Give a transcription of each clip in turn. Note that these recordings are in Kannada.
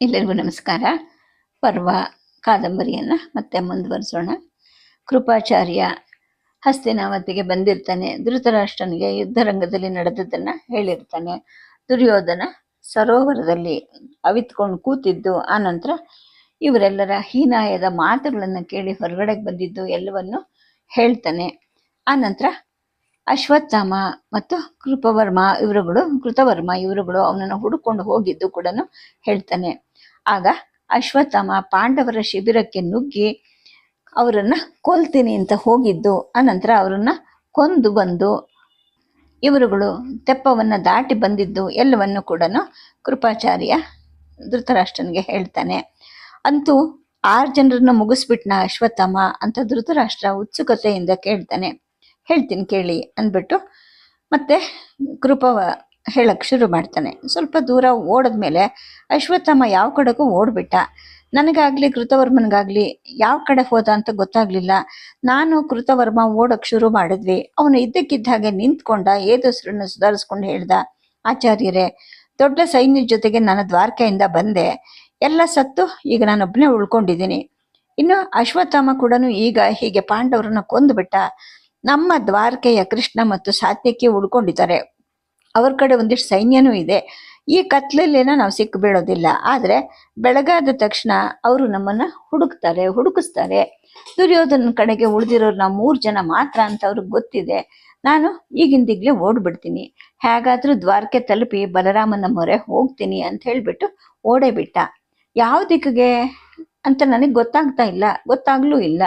ಎಲ್ಲರಿಗೂ ನಮಸ್ಕಾರ. ಪರ್ವ ಕಾದಂಬರಿಯನ್ನು ಮತ್ತೆ ಮುಂದುವರಿಸೋಣ. ಕೃಪಾಚಾರ್ಯ ಹಸ್ತಿನಾವತಿಗೆ ಬಂದಿರ್ತಾನೆ. ಧೃತರಾಷ್ಟ್ರನಿಗೆ ಯುದ್ಧರಂಗದಲ್ಲಿ ನಡೆದದ್ದನ್ನು ಹೇಳಿರ್ತಾನೆ. ದುರ್ಯೋಧನ ಸರೋವರದಲ್ಲಿ ಅವಿತ್ಕೊಂಡು ಕೂತಿದ್ದು, ಆನಂತರ ಇವರೆಲ್ಲರ ಹೀನಾಯದ ಮಾತುಗಳನ್ನು ಕೇಳಿ ಹೊರಗಡೆಗೆ ಬಂದಿದ್ದು ಎಲ್ಲವನ್ನು ಹೇಳ್ತಾನೆ. ಆನಂತರ ಅಶ್ವತ್ಥಾಮ ಮತ್ತು ಕೃತವರ್ಮ ಇವರುಗಳು ಅವನನ್ನು ಹುಡುಕೊಂಡು ಹೋಗಿದ್ದು ಕೂಡ ಹೇಳ್ತಾನೆ. ಆಗ ಅಶ್ವತ್ಥಾಮ ಪಾಂಡವರ ಶಿಬಿರಕ್ಕೆ ನುಗ್ಗಿ ಅವರನ್ನು ಕೊಲ್ತೀನಿ ಅಂತ ಹೋಗಿದ್ದು, ಆನಂತರ ಅವರನ್ನು ಕೊಂದು ಬಂದು ಇವರುಗಳು ತೆಪ್ಪವನ್ನು ದಾಟಿ ಬಂದಿದ್ದು ಎಲ್ಲವನ್ನು ಕೂಡ ಕೃಪಾಚಾರ್ಯ ಧೃತರಾಷ್ಟ್ರನಿಗೆ ಹೇಳ್ತಾನೆ. ಅಂತೂ 6 ಜನರನ್ನ ಮುಗಿಸ್ಬಿಟ್ನ ಅಶ್ವತ್ಥಾಮ ಅಂತ ಧೃತರಾಷ್ಟ್ರ ಉತ್ಸುಕತೆಯಿಂದ ಕೇಳ್ತಾನೆ. ಹೇಳ್ತೀನಿ ಕೇಳಿ ಅಂದ್ಬಿಟ್ಟು ಮತ್ತೆ ಕೃಪವ ಹೇಳಕ್ಕೆ ಶುರು ಮಾಡ್ತಾನೆ. ಸ್ವಲ್ಪ ದೂರ ಓಡಿದ್ಮೇಲೆ ಅಶ್ವತ್ಥಾಮ ಯಾವ ಕಡೆಗೂ ಓಡ್ಬಿಟ್ಟ. ನನಗಾಗ್ಲಿ ಕೃತವರ್ಮನಿಗಾಗ್ಲಿ ಯಾವ ಕಡೆ ಹೋದ ಅಂತ ಗೊತ್ತಾಗ್ಲಿಲ್ಲ. ನಾನು ಕೃತವರ್ಮ ಓಡಕ್ಕೆ ಶುರು ಮಾಡಿದ್ವಿ. ಅವನು ಇದ್ದಕ್ಕಿದ್ದ ಹಾಗೆ ನಿಂತ್ಕೊಂಡ, ಏದುಸಿರನ್ನು ಸುಧಾರಿಸ್ಕೊಂಡು ಹೇಳ್ದ, ಆಚಾರ್ಯರೇ, ದೊಡ್ಡ ಸೈನ್ಯದ ಜೊತೆಗೆ ನಾನು ದ್ವಾರಕೆಯಿಂದ ಬಂದೆ. ಎಲ್ಲ ಸತ್ತು ಈಗ ನಾನೊಬ್ಬನೇ ಉಳ್ಕೊಂಡಿದ್ದೀನಿ. ಇನ್ನು ಅಶ್ವತ್ಥಾಮ ಕೂಡ ಈಗ ಹೀಗೆ ಪಾಂಡವರನ್ನ ಕೊಂದುಬಿಟ್ಟ. ನಮ್ಮ ದ್ವಾರಕೆಯ ಕೃಷ್ಣ ಮತ್ತು ಸಾತ್ಯಕಿ ಉಳ್ಕೊಂಡಿದ್ದಾರೆ. ಅವ್ರ ಕಡೆ ಒಂದಿಷ್ಟು ಸೈನ್ಯನೂ ಇದೆ. ಈ ಕತ್ಲಲ್ಲೇನೋ ನಾವು ಸಿಕ್ಕು ಬೀಳೋದಿಲ್ಲ. ಆದರೆ ಬೆಳಗಾದ ತಕ್ಷಣ ಅವರು ನಮ್ಮನ್ನು ಹುಡುಕಿಸ್ತಾರೆ. ದುರ್ಯೋಧನ ಕಡೆಗೆ ಉಳಿದಿರೋರು ನಾವು 3 ಜನ ಮಾತ್ರ ಅಂತ ಅವ್ರಿಗೆ ಗೊತ್ತಿದೆ. ನಾನು ಈಗಿಂದೀಗಲೇ ಓಡ್ಬಿಡ್ತೀನಿ. ಹೇಗಾದ್ರೂ ದ್ವಾರಕೆ ತಲುಪಿ ಬಲರಾಮನ ಮೊರೆ ಹೋಗ್ತೀನಿ ಅಂತ ಹೇಳಿಬಿಟ್ಟು ಓಡೇ ಬಿಟ್ಟ. ಯಾವ ದಿಕ್ಕಿಗೆ ಅಂತ ನನಗೆ ಗೊತ್ತಾಗ್ಲೂ ಇಲ್ಲ.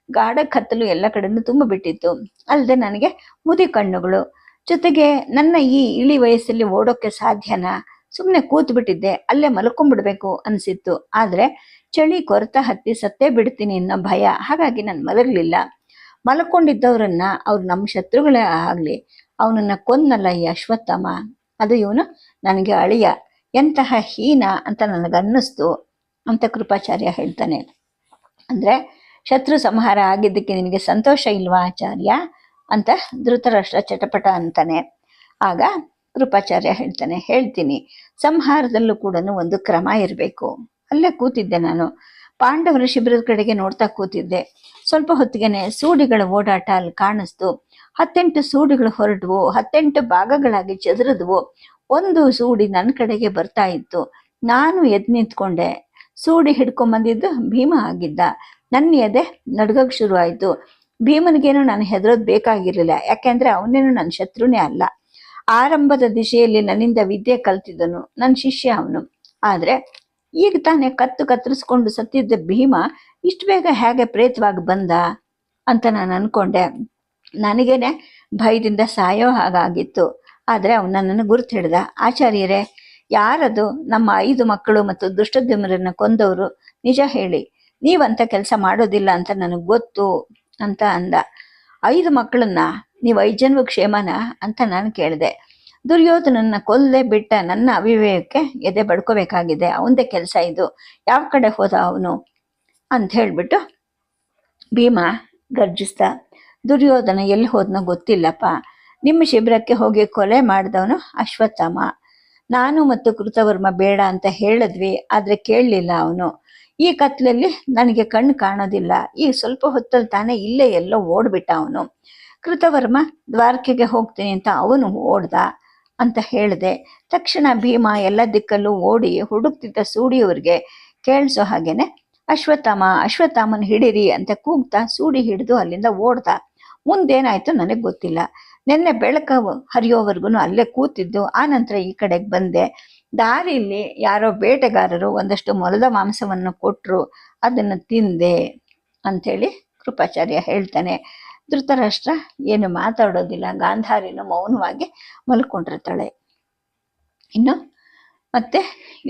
ಗಾಢ ಕತ್ತಲು ಎಲ್ಲ ಕಡೆನೂ ತುಂಬ ಬಿಟ್ಟಿತ್ತು. ಅಲ್ಲದೆ ನನಗೆ ಮುದಿ ಕಣ್ಣುಗಳು. ಜೊತೆಗೆ ನನ್ನ ಈ ಇಳಿ ವಯಸ್ಸಲ್ಲಿ ಓಡೋಕ್ಕೆ ಸಾಧ್ಯನಾ? ಸುಮ್ಮನೆ ಕೂತ್ಬಿಟ್ಟಿದ್ದೆ. ಅಲ್ಲೇ ಮಲ್ಕೊಂಡ್ಬಿಡ್ಬೇಕು ಅನಿಸಿತ್ತು. ಆದರೆ ಚಳಿ ಕೊರತ ಹತ್ತಿ ಸತ್ತೇ ಬಿಡ್ತೀನಿ ಅನ್ನೋ ಭಯ. ಹಾಗಾಗಿ ನಾನು ಮಲಗಲಿಲ್ಲ. ಮಲ್ಕೊಂಡಿದ್ದವರನ್ನ ಅವ್ರು ನಮ್ಮ ಶತ್ರುಗಳೇ ಆಗಲಿ, ಅವನನ್ನ ಕೊಂದಲ್ಲ ಈ ಅಶ್ವತ್ಥಾಮ, ಅದು ಇವನು ನನಗೆ ಅಳಿಯ. ಎಂತಹ ಹೀನ ಅಂತ ನನಗನ್ನಿಸ್ತು ಅಂತ ಕೃಪಾಚಾರ್ಯ ಹೇಳ್ತಾನೆ. ಅಂದರೆ ಶತ್ರು ಸಂಹಾರ ಆಗಿದ್ದಕ್ಕೆ ನಿನಗೆ ಸಂತೋಷ ಇಲ್ವಾ ಆಚಾರ್ಯ ಅಂತ ಧೃತರಾಷ್ಟ್ರ ಚಟಪಟ ಅಂತಾನೆ. ಆಗ ಕೃಪಾಚಾರ್ಯ ಹೇಳ್ತೀನಿ, ಸಂಹಾರದಲ್ಲೂ ಕೂಡ ಒಂದು ಕ್ರಮ ಇರಬೇಕು. ಅಲ್ಲೇ ಕೂತಿದ್ದೆ ನಾನು. ಪಾಂಡವರ ಶಿಬಿರದ ಕಡೆಗೆ ನೋಡ್ತಾ ಕೂತಿದ್ದೆ. ಸ್ವಲ್ಪ ಹೊತ್ತಿಗೆನೆ ಸೂಡಿಗಳ ಓಡಾಟ ಅಲ್ಲಿ ಕಾಣಿಸ್ತು. 18 ಸೂಡಿಗಳು ಹೊರಟವು. 18 ಭಾಗಗಳಾಗಿ ಚದುರಿದ್ವು. ಒಂದು ಸೂಡಿ ನನ್ನ ಕಡೆಗೆ ಬರ್ತಾ ಇತ್ತು. ನಾನು ಎದ್ದು ನಿಂತ್ಕೊಂಡೆ. ಸೂಡಿ ಹಿಡ್ಕೊಂಬಂದಿದ್ದು ಭೀಮ ಆಗಿದ್ದ. ನನ್ನ ಎದೆ ನಡ್ಗಕ್ಕೆ ಶುರು ಆಯಿತು. ಭೀಮನಿಗೇನು ನಾನು ಹೆದರೋದು ಬೇಕಾಗಿರಲಿಲ್ಲ. ಯಾಕೆಂದರೆ ಅವನೇನು ನನ್ನ ಶತ್ರುನೇ ಅಲ್ಲ. ಆರಂಭದ ದಿಶೆಯಲ್ಲಿ ನನ್ನಿಂದ ವಿದ್ಯೆ ಕಲ್ತಿದ್ದನು. ನನ್ನ ಶಿಷ್ಯ ಅವನು. ಆದರೆ ಈಗ ತಾನೇ ಕತ್ತರಿಸ್ಕೊಂಡು ಸತ್ತಿದ್ದ ಭೀಮ ಇಷ್ಟು ಬೇಗ ಹೇಗೆ ಪ್ರೇತವಾಗಿ ಬಂದ ಅಂತ ನಾನು ಅಂದ್ಕೊಂಡೆ. ನನಗೇನೆ ಭಯದಿಂದ ಸಾಯೋ ಹಾಗಾಗಿತ್ತು. ಆದರೆ ಅವನು ನನ್ನನ್ನು ಗುರುತು ಹಿಡ್ದ. ಆಚಾರ್ಯರೇ, ಯಾರದು ನಮ್ಮ 5 ಮಕ್ಕಳು ಮತ್ತು ದುಷ್ಟದ್ಯುಮ್ನರನ್ನು ಕೊಂದವರು? ನಿಜ ಹೇಳಿ, ನೀವಂತ ಕೆಲಸ ಮಾಡೋದಿಲ್ಲ ಅಂತ ನನಗೆ ಗೊತ್ತು ಅಂತ ಅಂದ. 5 ಮಕ್ಕಳನ್ನ ನೀವು 5 ಜನವ ಕ್ಷೇಮನ ಅಂತ ನಾನು ಕೇಳಿದೆ. ದುರ್ಯೋಧನನ್ನ ಕೊಲ್ಲದೆ ಬಿಟ್ಟ ನನ್ನ ಅವಿವೇಕಕ್ಕೆ ಎದೆ ಬಡ್ಕೋಬೇಕಾಗಿದೆ. ಅವನದೇ ಕೆಲಸ ಇದು. ಯಾವ ಕಡೆ ಹೋದ ಅವನು ಅಂತ ಹೇಳಿಬಿಟ್ಟು ಭೀಮ ಗರ್ಜಿಸ್ದ. ದುರ್ಯೋಧನ ಎಲ್ಲಿ ಹೋದ್ನೋ ಗೊತ್ತಿಲ್ಲಪ್ಪ. ನಿಮ್ಮ ಶಿಬಿರಕ್ಕೆ ಹೋಗಿ ಕೊಲೆ ಮಾಡಿದವನು ಅಶ್ವತ್ಥಾಮ. ನಾನು ಮತ್ತು ಕೃತವರ್ಮ ಬೇಡ ಅಂತ ಹೇಳಿದ್ವಿ, ಆದರೆ ಕೇಳಲಿಲ್ಲ ಅವನು. ಈ ಕತ್ಲಲ್ಲಿ ನನಗೆ ಕಣ್ಣು ಕಾಣೋದಿಲ್ಲ. ಈಗ ಸ್ವಲ್ಪ ಹೊತ್ತಲ್ಲಿ ತಾನೇ ಇಲ್ಲೇ ಎಲ್ಲೋ ಓಡ್ಬಿಟ್ಟ ಅವನು. ಕೃತವರ್ಮ ದ್ವಾರಕೆಗೆ ಹೋಗ್ತೀನಿ ಅಂತ ಅವನು ಓಡ್ದ ಅಂತ ಹೇಳಿದೆ. ತಕ್ಷಣ ಭೀಮ ಎಲ್ಲ ದಿಕ್ಕಲ್ಲೂ ಓಡಿ ಹುಡುಕ್ತಿದ್ದ ಸೂಡಿಯವ್ರಿಗೆ ಕೇಳಿಸೋ ಹಾಗೇನೆ ಅಶ್ವತ್ಥಾಮನ ಹಿಡೀರಿ ಅಂತ ಕೂಗ್ತಾ ಸೂಡಿ ಹಿಡಿದು ಅಲ್ಲಿಂದ ಓಡ್ದ. ಮುಂದೇನಾಯ್ತು ನನಗೆ ಗೊತ್ತಿಲ್ಲ. ನಿನ್ನೆ ಬೆಳಕ ಹರಿಯೋವರೆಗೂ ಅಲ್ಲೇ ಕೂತಿದ್ದು. ಆನಂತರ ಈ ಕಡೆಗೆ ಬಂದೆ. ದಾರಿಯಲ್ಲಿ ಯಾರೋ ಬೇಟೆಗಾರರು ಒಂದಷ್ಟು ಮೊಲದ ಮಾಂಸವನ್ನು ಕೊಟ್ಟರು. ಅದನ್ನು ತಿಂದೆ ಅಂಥೇಳಿ ಕೃಪಾಚಾರ್ಯ ಹೇಳ್ತಾನೆ. ಧೃತರಾಷ್ಟ್ರ ಏನು ಮಾತಾಡೋದಿಲ್ಲ. ಗಾಂಧಾರಿನೂ ಮೌನವಾಗಿ ಮಲ್ಕೊಂಡಿರ್ತಾಳೆ. ಇನ್ನು ಮತ್ತೆ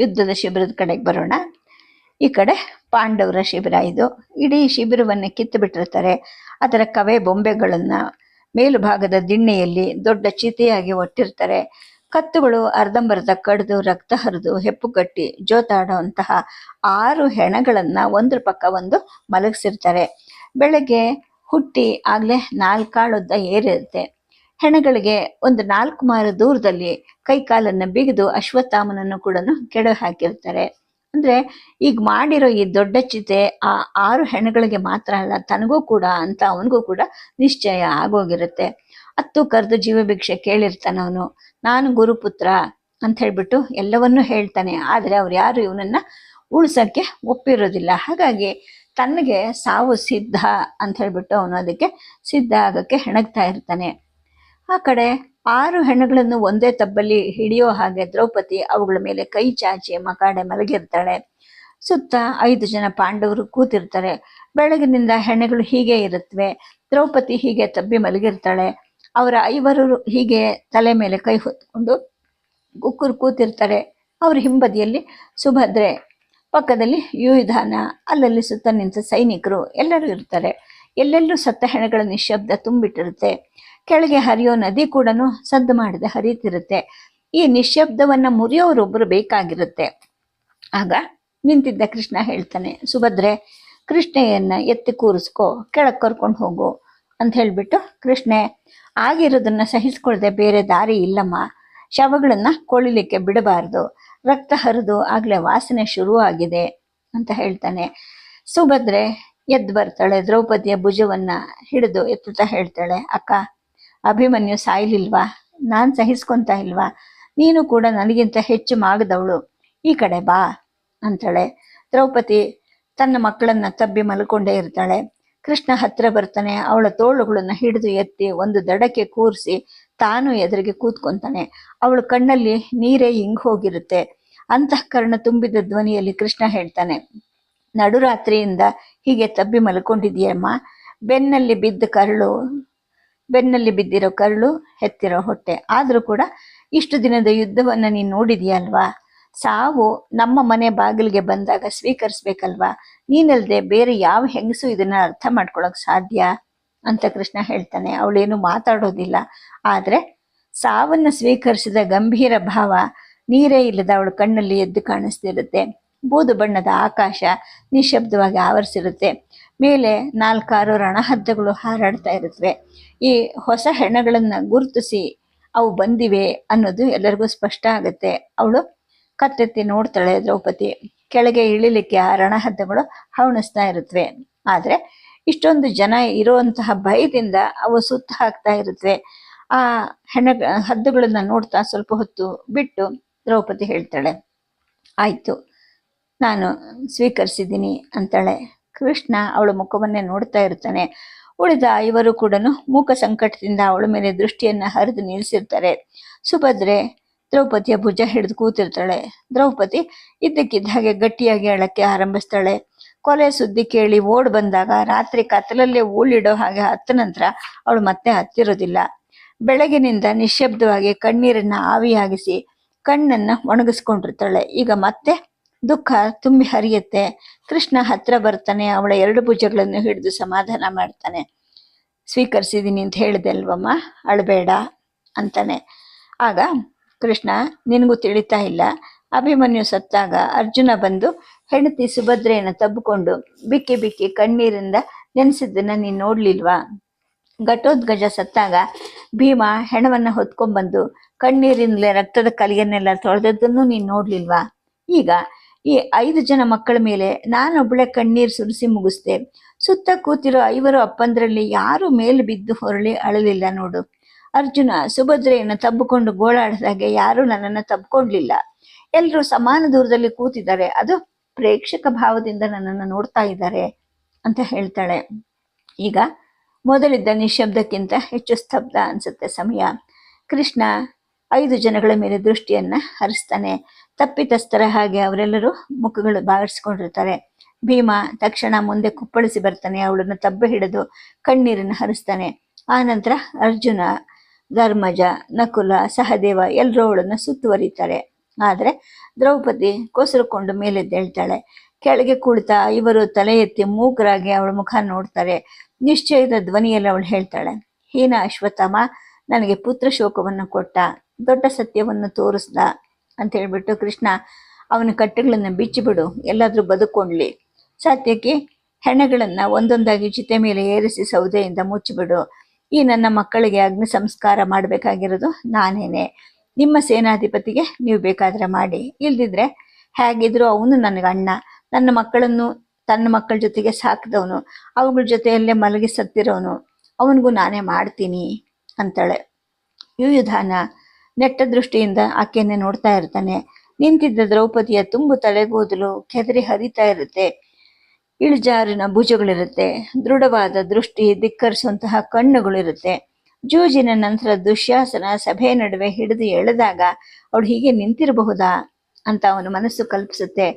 ಯುದ್ಧದ ಶಿಬಿರದ ಕಡೆಗೆ ಬರೋಣ. ಈ ಕಡೆ ಪಾಂಡವರ ಶಿಬಿರ ಇದು. ಇಡೀ ಶಿಬಿರವನ್ನು ಕಿತ್ತು ಬಿಟ್ಟಿರ್ತಾರೆ. ಅದರ ಕವೆ ಬೊಂಬೆಗಳನ್ನು ಮೇಲುಭಾಗದ ದಿಣ್ಣೆಯಲ್ಲಿ ದೊಡ್ಡ ಚಿತೆಯಾಗಿ ಒಟ್ಟಿರ್ತಾರೆ. ಕತ್ತುಗಳು ಅರ್ಧಂಬರ್ಧ ಕಡಿದು ರಕ್ತ ಹರಿದು ಹೆಪ್ಪುಗಟ್ಟಿ ಜೋತಾಡುವಂತಹ 6 ಹೆಣಗಳನ್ನು ಒಂದ್ರ ಪಕ್ಕ ಒಂದು ಮಲಗಿಸಿರ್ತಾರೆ. ಬೆಳಗ್ಗೆ ಹುಟ್ಟಿ ಆಗಲೇ 4 ಕಾಳುದ್ದ ಏರಿರುತ್ತೆ. ಹೆಣಗಳಿಗೆ ಒಂದು 4 ಮಾರು ದೂರದಲ್ಲಿ ಕೈಕಾಲನ್ನು ಬಿಗಿದು ಅಶ್ವತ್ಥಾಮನನ್ನು ಕೂಡ ಕೆಡ ಹಾಕಿರ್ತಾರೆ. ಅಂದ್ರೆ ಈಗ ಮಾಡಿರೋ ಈ ದೊಡ್ಡ ಚಿತೆ ಆ 6 ಹೆಣಗಳಿಗೆ ಮಾತ್ರ ಅಲ್ಲ, ತನಗೂ ಕೂಡ ಅಂತ ಅವನಿಗೂ ಕೂಡ ನಿಶ್ಚಯ ಆಗೋಗಿರುತ್ತೆ. ಹತ್ತು ಕರೆದು ಜೀವಭಿಕ್ಷೆ ಕೇಳಿರ್ತಾನ ಅವನು, ನಾನು ಗುರುಪುತ್ರ ಅಂತ ಹೇಳ್ಬಿಟ್ಟು ಎಲ್ಲವನ್ನೂ ಹೇಳ್ತಾನೆ. ಆದ್ರೆ ಅವ್ರು ಯಾರು ಇವನನ್ನ ಉಳ್ಸಕ್ಕೆ ಒಪ್ಪಿರೋದಿಲ್ಲ. ಹಾಗಾಗಿ ತನಗೆ ಸಾವು ಸಿದ್ಧ ಅಂತ ಹೇಳ್ಬಿಟ್ಟು ಅವನು ಅದಕ್ಕೆ ಸಿದ್ಧ ಆಗಕ್ಕೆ ಹೆಣಗ್ತಾ ಇರ್ತಾನೆ. ಆ ಕಡೆ 6 ಹೆಣಗಳನ್ನು ಒಂದೇ ತಬ್ಬಲ್ಲಿ ಹಿಡಿಯೋ ಹಾಗೆ ದ್ರೌಪದಿ ಅವುಗಳ ಮೇಲೆ ಕೈ ಚಾಚಿ ಮಕಾಡೆ ಮಲಗಿರ್ತಾಳೆ. ಸುತ್ತ 5 ಜನ ಪಾಂಡವರು ಕೂತಿರ್ತಾರೆ. ಬೆಳಗಿನಿಂದ ಹೆಣಗಳು ಹೀಗೆ ಇರುತ್ತವೆ. ದ್ರೌಪದಿ ಹೀಗೆ ತಬ್ಬಿ ಮಲಗಿರ್ತಾಳೆ. ಅವರ 5 ಹೀಗೆ ತಲೆ ಮೇಲೆ ಕೈ ಹೊತ್ಕೊಂಡು ಕುಕ್ಕರು ಕೂತಿರ್ತಾರೆ. ಅವ್ರ ಹಿಂಬದಿಯಲ್ಲಿ ಸುಭದ್ರೆ, ಪಕ್ಕದಲ್ಲಿ ಯುಯುಧಾನ, ಅಲ್ಲಲ್ಲಿ ಸುತ್ತ ನಿಂತ ಸೈನಿಕರು ಎಲ್ಲರೂ ಇರ್ತಾರೆ. ಎಲ್ಲೆಲ್ಲೂ ಸತ್ತ ಹೆಣಗಳ ನಿಶ್ಶಬ್ದ ತುಂಬಿಟ್ಟಿರುತ್ತೆ. ಕೆಳಗೆ ಹರಿಯೋ ನದಿ ಕೂಡ ಸದ್ದು ಮಾಡದೆ ಹರಿಯುತ್ತಿರುತ್ತೆ. ಈ ನಿಶ್ಶಬ್ದವನ್ನ ಮುರಿಯೋರೊಬ್ಬರು ಬೇಕಾಗಿರುತ್ತೆ. ಆಗ ನಿಂತಿದ್ದ ಕೃಷ್ಣ ಹೇಳ್ತಾನೆ, ಸುಭದ್ರೆ, ಕೃಷ್ಣೆಯನ್ನ ಎತ್ತಿ ಕೂರಿಸ್ಕೊ, ಕೆಳಗೆ ಕರ್ಕೊಂಡು ಹೋಗು ಅಂತ ಹೇಳ್ಬಿಟ್ಟು, ಕೃಷ್ಣೆ ಆಗಿರೋದನ್ನ ಸಹಿಸ್ಕೊಳ್ದೆ ಬೇರೆ ದಾರಿ ಇಲ್ಲಮ್ಮ, ಶವಗಳನ್ನ ಕೊಳಿಲಿಕ್ಕೆ ಬಿಡಬಾರ್ದು, ರಕ್ತ ಹರಿದು ಆಗ್ಲೇ ವಾಸನೆ ಶುರುವಾಗಿದೆ ಅಂತ ಹೇಳ್ತಾನೆ. ಸುಭದ್ರೆ ಎದ್ದು ಬರ್ತಾಳೆ. ದ್ರೌಪದಿಯ ಭುಜವನ್ನ ಹಿಡಿದು ಎತ್ತುತ್ತಾ ಹೇಳ್ತಾಳೆ, ಅಕ್ಕ, ಅಭಿಮನ್ಯು ಸಾಯ್ಲಿಲ್ವಾ? ನಾನ್ ಸಹಿಸ್ಕೊಂತ ಇಲ್ವಾ? ನೀನು ಕೂಡ ನನಗಿಂತ ಹೆಚ್ಚು ಮಾಗದವಳು, ಈ ಕಡೆ ಬಾ ಅಂತಾಳೆ. ದ್ರೌಪದಿ ತನ್ನ ಮಕ್ಕಳನ್ನ ತಬ್ಬಿ ಮಲ್ಕೊಂಡೇ ಇರ್ತಾಳೆ. ಕೃಷ್ಣ ಹತ್ರ ಬರ್ತಾನೆ. ಅವಳ ತೋಳುಗಳನ್ನ ಹಿಡಿದು ಎತ್ತಿ ಒಂದು ದಡಕ್ಕೆ ಕೂರಿಸಿ ತಾನು ಎದುರಿಗೆ ಕೂತ್ಕೊಂತಾನೆ. ಅವಳ ಕಣ್ಣಲ್ಲಿ ನೀರೇ ಇಂಗ್ ಹೋಗಿರುತ್ತೆ. ಅಂತಃಕರಣ ತುಂಬಿದ ಧ್ವನಿಯಲ್ಲಿ ಕೃಷ್ಣ ಹೇಳ್ತಾನೆ, ನಡುರಾತ್ರಿಯಿಂದ ಹೀಗೆ ತಬ್ಬಿ ಮಲ್ಕೊಂಡಿದೆಯಮ್ಮ. ಬೆನ್ನಲ್ಲಿ ಬಿದ್ದಿರೋ ಕರಳು, ಹೆತ್ತಿರೋ ಹೊಟ್ಟೆ. ಆದ್ರೂ ಕೂಡ ಇಷ್ಟು ದಿನದ ಯುದ್ಧವನ್ನ ನೀನ್ ನೋಡಿದೀಯಲ್ವಾ? ಸಾವು ನಮ್ಮ ಮನೆ ಬಾಗಿಲಿಗೆ ಬಂದಾಗ ಸ್ವೀಕರಿಸ್ಬೇಕಲ್ವಾ? ನೀನಲ್ದೆ ಬೇರೆ ಯಾವ ಹೆಂಗಸು ಇದನ್ನ ಅರ್ಥ ಮಾಡ್ಕೊಳಕ್ ಸಾಧ್ಯ ಅಂತ ಕೃಷ್ಣ ಹೇಳ್ತಾನೆ. ಅವಳೇನು ಮಾತಾಡೋದಿಲ್ಲ. ಆದ್ರೆ ಸಾವನ್ನ ಸ್ವೀಕರಿಸಿದ ಗಂಭೀರ ಭಾವ ನೀರೇ ಇಲ್ಲದ ಅವಳ ಕಣ್ಣಲ್ಲಿ ಎದ್ದು ಕಾಣಿಸ್ತಿರುತ್ತೆ. ಬೂದು ಬಣ್ಣದ ಆಕಾಶ ನಿಶಬ್ದವಾಗಿ ಆವರಿಸಿರುತ್ತೆ. ಮೇಲೆ 4-6 ರಣಹದ್ದಗಳು ಹಾರಾಡ್ತಾ ಇರುತ್ತವೆ. ಈ ಹೊಸ ಹೆಣಗಳನ್ನ ಗುರುತಿಸಿ ಅವು ಬಂದಿವೆ ಅನ್ನೋದು ಎಲ್ಲರಿಗೂ ಸ್ಪಷ್ಟ ಆಗುತ್ತೆ. ಅವಳು ಕತ್ತೆತ್ತಿ ನೋಡ್ತಾಳೆ. ದ್ರೌಪದಿ ಕೆಳಗೆ ಇಳಿಲಿಕ್ಕೆ ಆ ರಣಹದ್ದಗಳು ಹವಣಿಸ್ತಾ ಇರುತ್ತವೆ. ಆದ್ರೆ ಇಷ್ಟೊಂದು ಜನ ಇರುವಂತಹ ಭಯದಿಂದ ಅವು ಸುತ್ತ ಹಾಕ್ತಾ ಇರುತ್ತವೆ. ಆ ಹದ್ದುಗಳನ್ನ ನೋಡ್ತಾ ಸ್ವಲ್ಪ ಹೊತ್ತು ಬಿಟ್ಟು ದ್ರೌಪದಿ ಹೇಳ್ತಾಳೆ, ಆಯ್ತು, ನಾನು ಸ್ವೀಕರಿಸಿದ್ದೀನಿ ಅಂತಾಳೆ. ಕೃಷ್ಣ ಅವಳ ಮುಖವನ್ನೇ ನೋಡ್ತಾ ಇರ್ತಾನೆ. ಉಳಿದ 5 ಕೂಡ ಮೂಕ ಸಂಕಟದಿಂದ ಅವಳ ಮೇಲೆ ದೃಷ್ಟಿಯನ್ನ ಹರಿದು ನಿಲ್ಲಿಸಿರ್ತಾರೆ. ಸುಭದ್ರೆ ದ್ರೌಪದಿಯ ಭುಜ ಹಿಡಿದು ಕೂತಿರ್ತಾಳೆ. ದ್ರೌಪದಿ ಇದ್ದಕ್ಕಿದ್ದ ಹಾಗೆ ಗಟ್ಟಿಯಾಗಿ ಅಳಕ್ಕೆ ಆರಂಭಿಸ್ತಾಳೆ. ಕೊಲೆ ಸುದ್ದಿ ಕೇಳಿ ಓಡ್ ಬಂದಾಗ ರಾತ್ರಿ ಕತ್ತಲಲ್ಲೇ ಊಳಿಡೋ ಹಾಗೆ ಹತ್ತ ನಂತರ ಅವಳು ಮತ್ತೆ ಹತ್ತಿರೋದಿಲ್ಲ. ಬೆಳಗಿನಿಂದ ನಿಶ್ಶಬ್ದವಾಗಿ ಕಣ್ಣೀರನ್ನ ಆವಿಯಾಗಿಸಿ ಕಣ್ಣನ್ನ ಒಣಗಿಸ್ಕೊಂಡಿರ್ತಾಳೆ. ಈಗ ಮತ್ತೆ ದುಃಖ ತುಂಬಿ ಹರಿಯುತ್ತೆ. ಕೃಷ್ಣ ಹತ್ರ ಬರ್ತಾನೆ. ಅವಳ 2 ಭುಜಗಳನ್ನು ಹಿಡಿದು ಸಮಾಧಾನ ಮಾಡ್ತಾನೆ. ಸ್ವೀಕರಿಸಿದೀನಿ ಅಂತ ಹೇಳಿದೆ ಅಲ್ವಮ್ಮ, ಅಳಬೇಡ ಅಂತಾನೆ. ಆಗ ಕೃಷ್ಣ, ನಿನಗೂ ತಿಳಿತಾ ಇಲ್ಲ, ಅಭಿಮನ್ಯು ಸತ್ತಾಗ ಅರ್ಜುನ ಬಂದು ಹೆಂಡತಿ ಸುಭದ್ರೆಯನ್ನ ತಬ್ಬಿಕೊಂಡು ಬಿಕ್ಕಿ ಬಿಕ್ಕಿ ಕಣ್ಣೀರಿಂದ ನೆನೆಸಿದ್ದನ್ನ ನೀನ್ ನೋಡ್ಲಿಲ್ವಾ? ಘಟೋದ್ಗಜ ಸತ್ತಾಗ ಭೀಮ ಹೆಣವನ್ನ ಹೊತ್ಕೊಂಡ್ಬಂದು ಕಣ್ಣೀರಿಂದಲೇ ರಕ್ತದ ಕಲಿಯನ್ನೆಲ್ಲ ತೊಳೆದದ್ದನ್ನು ನೀನ್ ನೋಡ್ಲಿಲ್ವಾ? ಈಗ ಈ 5 ಜನ ಮಕ್ಕಳ ಮೇಲೆ ನಾನೊಬ್ಬಳೆ ಕಣ್ಣೀರ್ ಸುರಿಸಿ ಮುಗಿಸ್ದೆ. ಸುತ್ತ ಕೂತಿರೋ 5 ಅಪ್ಪಂದ್ರಲ್ಲಿ ಯಾರು ಮೇಲೆ ಬಿದ್ದು ಹೊರಳಿ ಅಳಲಿಲ್ಲ ನೋಡು. ಅರ್ಜುನ ಸುಭದ್ರೆಯನ್ನ ತಬ್ಬಿಕೊಂಡು ಗೋಳಾಡಿದಾಗೆ ಯಾರು ನನ್ನನ್ನ ತಬ್ಕೊಂಡ್ಲಿಲ್ಲ. ಎಲ್ರೂ ಸಮಾನ ದೂರದಲ್ಲಿ ಕೂತಿದ್ದಾರೆ. ಅದು ಪ್ರೇಕ್ಷಕ ಭಾವದಿಂದ ನನ್ನನ್ನು ನೋಡ್ತಾ ಇದ್ದಾರೆ ಅಂತ ಹೇಳ್ತಾಳೆ. ಈಗ ಮೊದಲಿದ್ದ ನಿಶ್ಶಬ್ದಕ್ಕಿಂತ ಹೆಚ್ಚು ಸ್ತಬ್ಧ ಅನ್ಸುತ್ತೆ ಸಮಯ. ಕೃಷ್ಣ 5 ಜನಗಳ ಮೇಲೆ ದೃಷ್ಟಿಯನ್ನ ಹರಿಸ್ತಾನೆ. ತಪ್ಪಿತಸ್ಥರ ಹಾಗೆ ಅವರೆಲ್ಲರೂ ಮುಖಗಳು ಬಾಗಿಸ್ಕೊಂಡಿರ್ತಾರೆ. ಭೀಮ ತಕ್ಷಣ ಮುಂದೆ ಕುಪ್ಪಳಿಸಿ ಬರ್ತಾನೆ. ಅವಳನ್ನು ತಬ್ಬೆ ಹಿಡಿದು ಕಣ್ಣೀರನ್ನು ಹರಿಸ್ತಾನೆ. ಆ ನಂತರ ಅರ್ಜುನ, ಧರ್ಮಜ, ನಕುಲ, ಸಹದೇವ ಎಲ್ಲರೂ ಅವಳನ್ನು ಸುತ್ತುವರಿತಾರೆ. ಆದ್ರೆ ದ್ರೌಪದಿ ಕೊಸರುಕೊಂಡು ಮೇಲೆದ್ದೇಳ್ತಾಳೆ. ಕೆಳಗೆ ಕುಳಿತ 5 ತಲೆ ಎತ್ತಿ ಮೂಕರಾಗಿ ಅವಳ ಮುಖ ನೋಡ್ತಾರೆ. ನಿಶ್ಚಯದ ಧ್ವನಿಯಲ್ಲಿ ಅವಳು ಹೇಳ್ತಾಳೆ, ಹೀನ ಅಶ್ವತ್ಥಾಮ ನನಗೆ ಪುತ್ರ ಶೋಕವನ್ನು ಕೊಟ್ಟ, ದೊಡ್ಡ ಸತ್ಯವನ್ನು ತೋರಿಸ್ದ ಅಂತ ಹೇಳ್ಬಿಟ್ಟು, ಕೃಷ್ಣ ಅವನ ಕಟ್ಟೆಗಳನ್ನು ಬಿಚ್ಚಿಬಿಡು, ಎಲ್ಲಾದ್ರೂ ಬದುಕೊಂಡ್ಲಿ. ಸತ್ಯಕ್ಕೆ ಹೆಣಗಳನ್ನ ಒಂದೊಂದಾಗಿ ಚಿತೆ ಮೇಲೆ ಏರಿಸಿ ಸೌದೆಯಿಂದ ಮುಚ್ಚಿಬಿಡು. ಈ ನನ್ನ ಮಕ್ಕಳಿಗೆ ಅಗ್ನಿ ಸಂಸ್ಕಾರ ಮಾಡಬೇಕಾಗಿರೋದು ನಾನೇನೆ. ನಿಮ್ಮ ಸೇನಾಧಿಪತಿಗೆ ನೀವು ಬೇಕಾದ್ರೆ ಮಾಡಿ, ಇಲ್ದಿದ್ರೆ ಹೇಗಿದ್ರು ಅವನು ನನಗೆ ಅಣ್ಣ, ನನ್ನ ಮಕ್ಕಳನ್ನು ತನ್ನ ಮಕ್ಕಳ ಜೊತೆಗೆ ಸಾಕಿದವನು, ಅವುಗಳ ಜೊತೆಯಲ್ಲೇ ಮಲಗಿ ಸತ್ತಿರೋನು, ಅವನಿಗೂ ನಾನೇ ಮಾಡ್ತೀನಿ ಅಂತಾಳೆ. ಯುಯುಧಾನ ನೆಟ್ಟ ದೃಷ್ಟಿಯಿಂದ ಆಕೆಯನ್ನೇ ನೋಡ್ತಾ ಇರ್ತಾನೆ. ನಿಂತಿದ್ದ ದ್ರೌಪದಿಯ ತುಂಬು ತಲೆಗೂದಲು ಕೆದರಿ ಹರಿತಾ ಇರುತ್ತೆ. ಇಳಿಜಾರಿನ ಭುಜಗಳಿರುತ್ತೆ, ದೃಢವಾದ ದೃಷ್ಟಿ, ಧಿಕ್ಕರಿಸುವಂತಹ ಕಣ್ಣುಗಳಿರುತ್ತೆ. ಜೂಜಿನ ನಂತರ ದುಶ್ಯಾಸನ ಸಭೆ ನಡುವೆ ಹಿಡಿದು ಎಳೆದಾಗ ಅವಳು ಹೀಗೆ ನಿಂತಿರಬಹುದಾ ಅಂತ ಅವನ ಮನಸ್ಸು ಕಲ್ಪಿಸುತ್ತೆ.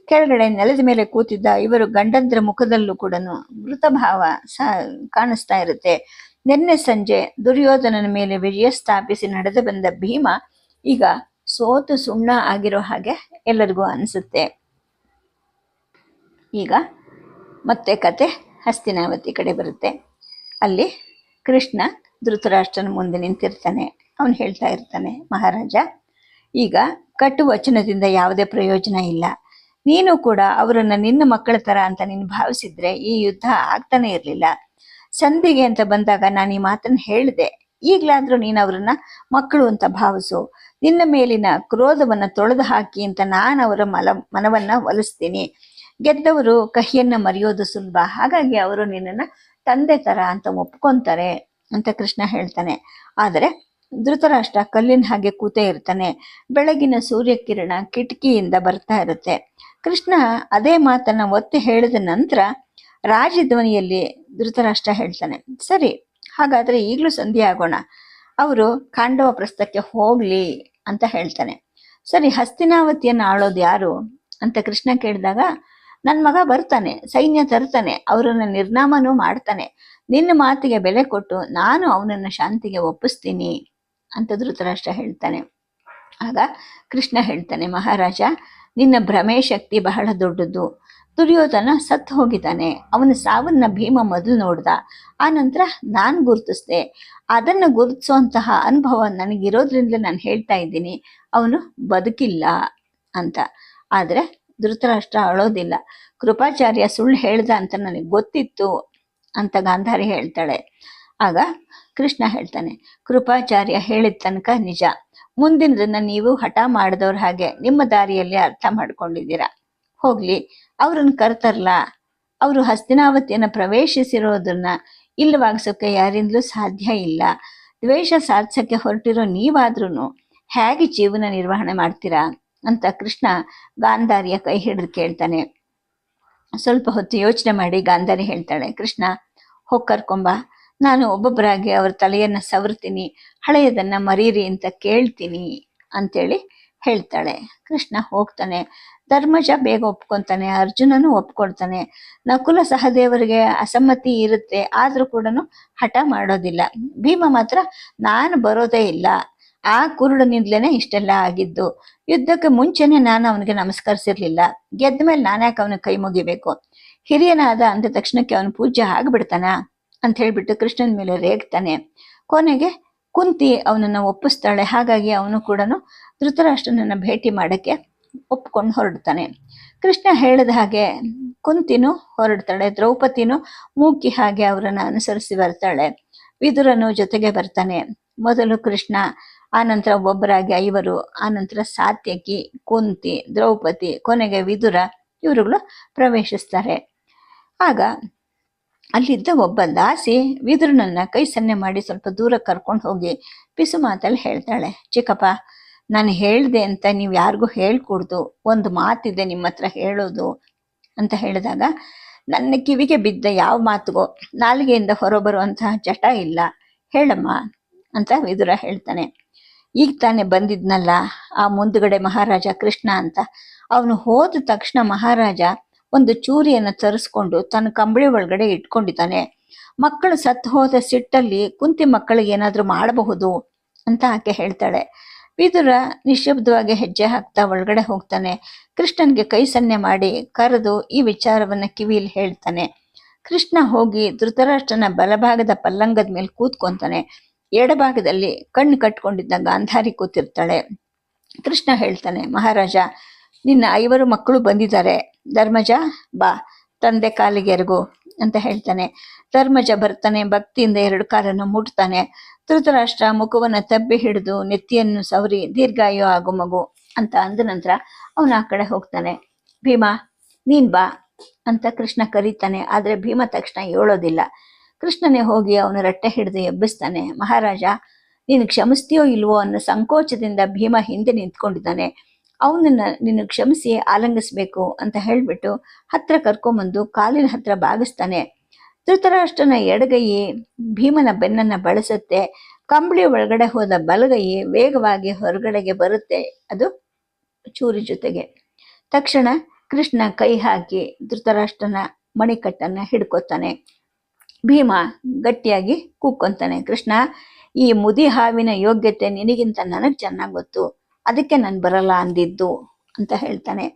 ಕೆಳಗಡೆ ನೆಲದ ಮೇಲೆ ಕೂತಿದ್ದ ಇವರು ಗಂಡಂದ್ರ ಮುಖದಲ್ಲೂ ಕೂಡ ಮೃತಭಾವ ಕಾಣಿಸ್ತಾ ಇರುತ್ತೆ. ನಿನ್ನೆ ಸಂಜೆ ದುರ್ಯೋಧನನ ಮೇಲೆ ವಿಜಯ ಸ್ಥಾಪಿಸಿ ನಡೆದು ಬಂದ ಭೀಮ ಈಗ ಸೋತು ಸುಣ್ಣ ಆಗಿರೋ ಹಾಗೆ ಎಲ್ಲರಿಗೂ ಅನಿಸುತ್ತೆ. ಈಗ ಮತ್ತೆ ಕತೆ ಹಸ್ತಿನಾವತಿ ಕಡೆ ಬರುತ್ತೆ. ಅಲ್ಲಿ ಕೃಷ್ಣ ಧೃತರಾಷ್ಟ್ರನ ಮುಂದೆ ನಿಂತಿರ್ತಾನೆ. ಅವನು ಹೇಳ್ತಾ ಇರ್ತಾನೆ, ಮಹಾರಾಜ, ಈಗ ಕಟ್ಟು ವಚನದಿಂದ ಯಾವುದೇ ಪ್ರಯೋಜನ ಇಲ್ಲ. ನೀನು ಕೂಡ ಅವರನ್ನು ನಿನ್ನ ಮಕ್ಕಳ ಥರ ಅಂತ ನೀನು ಭಾವಿಸಿದ್ರೆ ಈ ಯುದ್ಧ ಆಗ್ತಾನೆ ಇರಲಿಲ್ಲ. ಸಂಧಿಗೆ ಅಂತ ಬಂದಾಗ ನಾನು ಈ ಮಾತನ್ನು ಹೇಳಿದೆ. ಈಗಲಾದರೂ ನೀನು ಅವರನ್ನ ಮಕ್ಕಳು ಅಂತ ಭಾವಿಸು. ನಿನ್ನ ಮೇಲಿನ ಕ್ರೋಧವನ್ನು ತೊಳೆದು ಹಾಕಿ ಅಂತ ನಾನು ಅವರ ಮನವನ್ನ ಒಲಿಸ್ತೀನಿ. ಗೆದ್ದವರು ಕಹಿಯನ್ನ ಮರೆಯೋದು ಸುಲಭ, ಹಾಗಾಗಿ ಅವರು ನಿನ್ನನ್ನು ತಂದೆ ತರ ಅಂತ ಒಪ್ಕೊಂತಾರೆ ಅಂತ ಕೃಷ್ಣ ಹೇಳ್ತಾನೆ. ಆದರೆ ಧೃತರಾಷ್ಟ್ರ ಕಲ್ಲಿನ ಹಾಗೆ ಕೂತೇ ಇರ್ತಾನೆ. ಬೆಳಗಿನ ಸೂರ್ಯಕಿರಣ ಕಿಟಕಿಯಿಂದ ಬರ್ತಾ ಇರುತ್ತೆ. ಕೃಷ್ಣ ಅದೇ ಮಾತನ್ನ ಒತ್ತಿ ಹೇಳಿದ ನಂತರ ರಾಜಧ್ವನಿಯಲ್ಲಿ ಧೃತರಾಷ್ಟ್ರ ಹೇಳ್ತಾನೆ, ಸರಿ, ಹಾಗಾದ್ರೆ ಈಗಲೂ ಸಂಧಿ ಆಗೋಣ, ಅವರು ಖಾಂಡವ ಪ್ರಸ್ಥಕ್ಕೆ ಹೋಗ್ಲಿ ಅಂತ ಹೇಳ್ತಾನೆ. ಸರಿ, ಹಸ್ತಿನಾವತಿಯನ್ನು ಆಳೋದು ಯಾರು ಅಂತ ಕೃಷ್ಣ ಕೇಳಿದಾಗ, ನನ್ನ ಮಗ ಬರ್ತಾನೆ, ಸೈನ್ಯ ತರ್ತಾನೆ, ಅವರನ್ನ ನಿರ್ನಾಮನೂ ಮಾಡ್ತಾನೆ. ನಿನ್ನ ಮಾತಿಗೆ ಬೆಲೆ ಕೊಟ್ಟು ನಾನು ಅವನನ್ನು ಶಾಂತಿಗೆ ಒಪ್ಪಿಸ್ತೀನಿ ಅಂತ ಧೃತರಾಷ್ಟ್ರ ಹೇಳ್ತಾನೆ. ಆಗ ಕೃಷ್ಣ ಹೇಳ್ತಾನೆ, ಮಹಾರಾಜ, ನಿನ್ನ ಭ್ರಮೆ ಶಕ್ತಿ ಬಹಳ ದೊಡ್ಡದು. ದುರ್ಯೋಧನ ಸತ್ತು ಹೋಗಿದ್ದಾನೆ. ಅವನ ಸಾವನ್ನ ಭೀಮ ಮೊದಲು ನೋಡ್ದ, ಆ ನಂತರ ನಾನು ಗುರುತಿಸ್ದೆ. ಅದನ್ನು ಗುರುತಿಸುವಂತಹ ಅನುಭವ ನನಗಿರೋದ್ರಿಂದಲೇ ನಾನು ಹೇಳ್ತಾ ಇದ್ದೀನಿ, ಅವನು ಬದುಕಿಲ್ಲ ಅಂತ. ಆದರೆ ಧೃತರಾಷ್ಟ್ರ ಅಳೋದಿಲ್ಲ. ಕೃಪಾಚಾರ್ಯ ಸುಳ್ಳು ಹೇಳ್ದ ಅಂತ ನನಗೆ ಗೊತ್ತಿತ್ತು ಅಂತ ಗಾಂಧಾರಿ ಹೇಳ್ತಾಳೆ. ಆಗ ಕೃಷ್ಣ ಹೇಳ್ತಾನೆ, ಕೃಪಾಚಾರ್ಯ ಹೇಳಿದ ತನಕ ನಿಜ. ಮುಂದಿನದನ್ನ ನೀವು ಹಠ ಮಾಡಿದವ್ರ ಹಾಗೆ ನಿಮ್ಮ ದಾರಿಯಲ್ಲಿ ಅರ್ಥ ಮಾಡ್ಕೊಂಡಿದ್ದೀರಾ. ಹೋಗ್ಲಿ, ಅವ್ರನ್ನ ಕರ್ತರ್ಲ. ಅವರು ಹಸ್ತಿನಾವತಿಯನ್ನು ಪ್ರವೇಶಿಸಿರೋದನ್ನ ಇಲ್ಲವಾಗಿಸೋಕೆ ಯಾರಿಂದಲೂ ಸಾಧ್ಯ ಇಲ್ಲ. ದ್ವೇಷ ಸಾಧಿಸಕ್ಕೆ ಹೊರಟಿರೋ ನೀವಾದ್ರೂ ಹೇಗೆ ಜೀವನ ನಿರ್ವಹಣೆ ಮಾಡ್ತೀರಾ ಅಂತ ಕೃಷ್ಣ ಗಾಂಧಾರಿಯ ಕೈ ಹಿಡಿದು ಕೇಳ್ತಾನೆ. ಸ್ವಲ್ಪ ಹೊತ್ತು ಯೋಚನೆ ಮಾಡಿ ಗಾಂಧಾರಿ ಹೇಳ್ತಾಳೆ, ಕೃಷ್ಣ ಹೋಗಿ ಕರ್ಕೊಂಬ, ನಾನು ಒಬ್ಬೊಬ್ಬರಾಗಿ ಅವ್ರ ತಲೆಯನ್ನ ಸವರ್ತೀನಿ, ಹಳೆಯದನ್ನ ಮರೀರಿ ಅಂತ ಕೇಳ್ತೀನಿ ಅಂತೇಳಿ ಹೇಳ್ತಾಳೆ. ಕೃಷ್ಣ ಹೋಗ್ತಾನೆ. ಧರ್ಮಜ ಬೇಗ ಒಪ್ಕೊಂತಾನೆ, ಅರ್ಜುನನು ಒಪ್ಕೊಳ್ತಾನೆ. ನಕುಲ ಸಹದೇವರಿಗೆ ಅಸಮ್ಮತಿ ಇರುತ್ತೆ, ಆದ್ರೂ ಕೂಡ ಹಠ ಮಾಡೋದಿಲ್ಲ. ಭೀಮ ಮಾತ್ರ ನಾನು ಬರೋದೇ ಇಲ್ಲ, ಆ ಕುರುಡನಿಂದಲೇನೆ ಇಷ್ಟೆಲ್ಲ ಆಗಿದ್ದು. ಯುದ್ಧಕ್ಕೆ ಮುಂಚೆನೆ ನಾನು ಅವನಿಗೆ ನಮಸ್ಕರಿಸಿರ್ಲಿಲ್ಲ, ಗೆದ್ದ ಮೇಲೆ ನಾನ್ಯಾಕೆ ಅವನ ಕೈ ಮುಗಿಬೇಕು? ಹಿರಿಯನಾದ ಅಂದ ತಕ್ಷಣಕ್ಕೆ ಅವನು ಪೂಜ್ಯ ಆಗ್ಬಿಡ್ತಾನ ಅಂತ ಹೇಳ್ಬಿಟ್ಟು ಕೃಷ್ಣನ ಮೇಲೆ ರೇಗ್ತಾನೆ. ಕೊನೆಗೆ ಕುಂತಿ ಅವನನ್ನ ಒಪ್ಪಿಸ್ತಾಳೆ. ಹಾಗಾಗಿ ಅವನು ಕೂಡ ಧೃತರಾಷ್ಟ್ರನನ್ನ ಭೇಟಿ ಮಾಡಕ್ಕೆ ಒಪ್ಕೊಂಡು ಹೊರಡ್ತಾನೆ. ಕೃಷ್ಣ ಹೇಳಿದ ಹಾಗೆ ಕುಂತಿನೂ ಹೊರಡ್ತಾಳೆ. ದ್ರೌಪದಿನೂ ಮೂಕಿ ಹಾಗೆ ಅವರನ್ನ ಅನುಸರಿಸಿ ಬರ್ತಾಳೆ. ವಿದುರನು ಜೊತೆಗೆ ಬರ್ತಾನೆ. ಮೊದಲು ಕೃಷ್ಣ, ಆನಂತರ ಒಬ್ಬರಾಗಿ ಐವರು, ಆನಂತರ ಸಾತ್ಯಕಿ, ಕುಂತಿ, ದ್ರೌಪದಿ, ಕೊನೆಗೆ ವಿದುರ, ಇವರುಗಳು ಪ್ರವೇಶಿಸ್ತಾರೆ. ಆಗ ಅಲ್ಲಿದ್ದ ಒಬ್ಬ ದಾಸಿ ವಿದುರನನ್ನ ಕೈ ಸನ್ನೆ ಮಾಡಿ ಸ್ವಲ್ಪ ದೂರ ಕರ್ಕೊಂಡು ಹೋಗಿ ಪಿಸು ಮಾತಲ್ಲಿ ಹೇಳ್ತಾಳೆ, ಚಿಕ್ಕಪ್ಪ, ನಾನು ಹೇಳ್ದೆ ಅಂತ ನೀವು ಯಾರಿಗೂ ಹೇಳ್ಕೊಡ್ದು, ಒಂದು ಮಾತಿದೆ ನಿಮ್ಮ ಹತ್ರ ಹೇಳೋದು ಅಂತ ಹೇಳಿದಾಗ, ನನ್ನ ಕಿವಿಗೆ ಬಿದ್ದ ಯಾವ ಮಾತುಗೋ ನಾಲಿಗೆಯಿಂದ ಹೊರಬರುವಂತಹ ಜಟ ಇಲ್ಲ, ಹೇಳಮ್ಮ ಅಂತ ವಿದುರ ಹೇಳ್ತಾನೆ. ಈಗ ತಾನೇ ಬಂದಿದ್ನಲ್ಲ ಆ ಮುಂದುಗಡೆ ಮಹಾರಾಜ ಕೃಷ್ಣ ಅಂತ, ಅವನು ಹೋದ ತಕ್ಷಣ ಮಹಾರಾಜ ಒಂದು ಚೂರಿಯನ್ನು ತರಿಸ್ಕೊಂಡು ತನ್ನ ಕಂಬಳಿ ಒಳಗಡೆ ಇಟ್ಕೊಂಡಿದ್ದಾನೆ. ಮಕ್ಕಳು ಸತ್ತು ಹೋದ ಸಿಟ್ಟಲ್ಲಿ ಕುಂತಿ ಮಕ್ಕಳಿಗೆ ಏನಾದ್ರೂ ಮಾಡಬಹುದು ಅಂತ ಆಕೆ ಹೇಳ್ತಾಳೆ. ವಿದುರ ನಿಶ್ಶಬ್ದವಾಗಿ ಹೆಜ್ಜೆ ಹಾಕ್ತಾ ಒಳಗಡೆ ಹೋಗ್ತಾನೆ. ಕೃಷ್ಣನ್ಗೆ ಕೈ ಸನ್ನೆ ಮಾಡಿ ಕರೆದು ಈ ವಿಚಾರವನ್ನ ಕಿವಿಯಲ್ಲಿ ಹೇಳ್ತಾನೆ. ಕೃಷ್ಣ ಹೋಗಿ ಧೃತರಾಷ್ಟ್ರನ ಬಲಭಾಗದ ಪಲ್ಲಂಗದ ಮೇಲೆ ಕೂತ್ಕೊಂತಾನೆ. ಎಡಭಾಗದಲ್ಲಿ ಕಣ್ಣು ಕಟ್ಕೊಂಡಿದ್ದ ಗಾಂಧಾರಿ ಕೂತಿರ್ತಾಳೆ. ಕೃಷ್ಣ ಹೇಳ್ತಾನೆ, ಮಹಾರಾಜ, ನಿನ್ನ ಐವರು ಮಕ್ಕಳು ಬಂದಿದ್ದಾರೆ, ಧರ್ಮಜ ಬಾ, ತಂದೆ ಕಾಲಿಗೆ ಎರಗು ಅಂತ ಹೇಳ್ತಾನೆ. ಧರ್ಮಜ ಬರ್ತಾನೆ, ಭಕ್ತಿಯಿಂದ ಎರಡು ಕಾಲನ್ನು ಮುಟ್ತಾನೆ. ಧೃತರಾಷ್ಟ್ರ ಮುಖವನ್ನು ತಬ್ಬಿ ಹಿಡಿದು ನೆತ್ತಿಯನ್ನು ಸವರಿ, ದೀರ್ಘಾಯು ಆಗು ಮಗು ಅಂತ ಅಂದ ನಂತರ ಅವನು ಆ ಕಡೆ ಹೋಗ್ತಾನೆ. ಭೀಮ ನೀನ್ ಬಾ ಅಂತ ಕೃಷ್ಣ ಕರೀತಾನೆ. ಆದ್ರೆ ಭೀಮ ತಕ್ಷಣ ಹೇಳೋದಿಲ್ಲ. ಕೃಷ್ಣನೇ ಹೋಗಿ ಅವನ ರಟ್ಟೆ ಹಿಡಿದು ಎಬ್ಬಿಸ್ತಾನೆ. ಮಹಾರಾಜ ನೀನು ಕ್ಷಮಿಸ್ತೀಯೋ ಇಲ್ವೋ ಅನ್ನೋ ಸಂಕೋಚದಿಂದ ಭೀಮ ಹಿಂದೆ ನಿಂತ್ಕೊಂಡಿದ್ದಾನೆ. ಅವನನ್ನ ನೀನು ಕ್ಷಮಿಸಿ ಆಲಂಗಿಸ್ಬೇಕು ಅಂತ ಹೇಳ್ಬಿಟ್ಟು ಹತ್ರ ಕರ್ಕೊಂಬಂದು ಕಾಲಿನ ಹತ್ರ ಬಾಗಿಸ್ತಾನೆ. ಧೃತರಾಷ್ಟ್ರನ ಎಡಗೈ ಭೀಮನ ಬೆನ್ನನ್ನ ಬಳಸುತ್ತೆ. ಕಂಬಳಿ ಒಳಗಡೆ ಹೋದ ಬಲಗೈ ವೇಗವಾಗಿ ಹೊರಗಡೆಗೆ ಬರುತ್ತೆ, ಅದು ಚೂರಿ ಜೊತೆಗೆ. ತಕ್ಷಣ ಕೃಷ್ಣ ಕೈ ಹಾಕಿ ಧೃತರಾಷ್ಟ್ರನ ಮಣಿಕಟ್ಟನ್ನ ಹಿಡ್ಕೊತಾನೆ. ಭೀಮ ಗಟ್ಟಿಯಾಗಿ ಕೂಕ್ಕೊಂತಾನೆ. ಕೃಷ್ಣ, ಈ ಮುದಿ ಹಾವಿನ ಯೋಗ್ಯತೆ ನಿನಗಿಂತ ನನಗೆ ಚೆನ್ನಾಗಿ ಗೊತ್ತು, ಅದಕ್ಕೆ ನಾನು ಬರಲ್ಲ ಅಂದಿದ್ದು ಅಂತ ಹೇಳ್ತಾನೆ.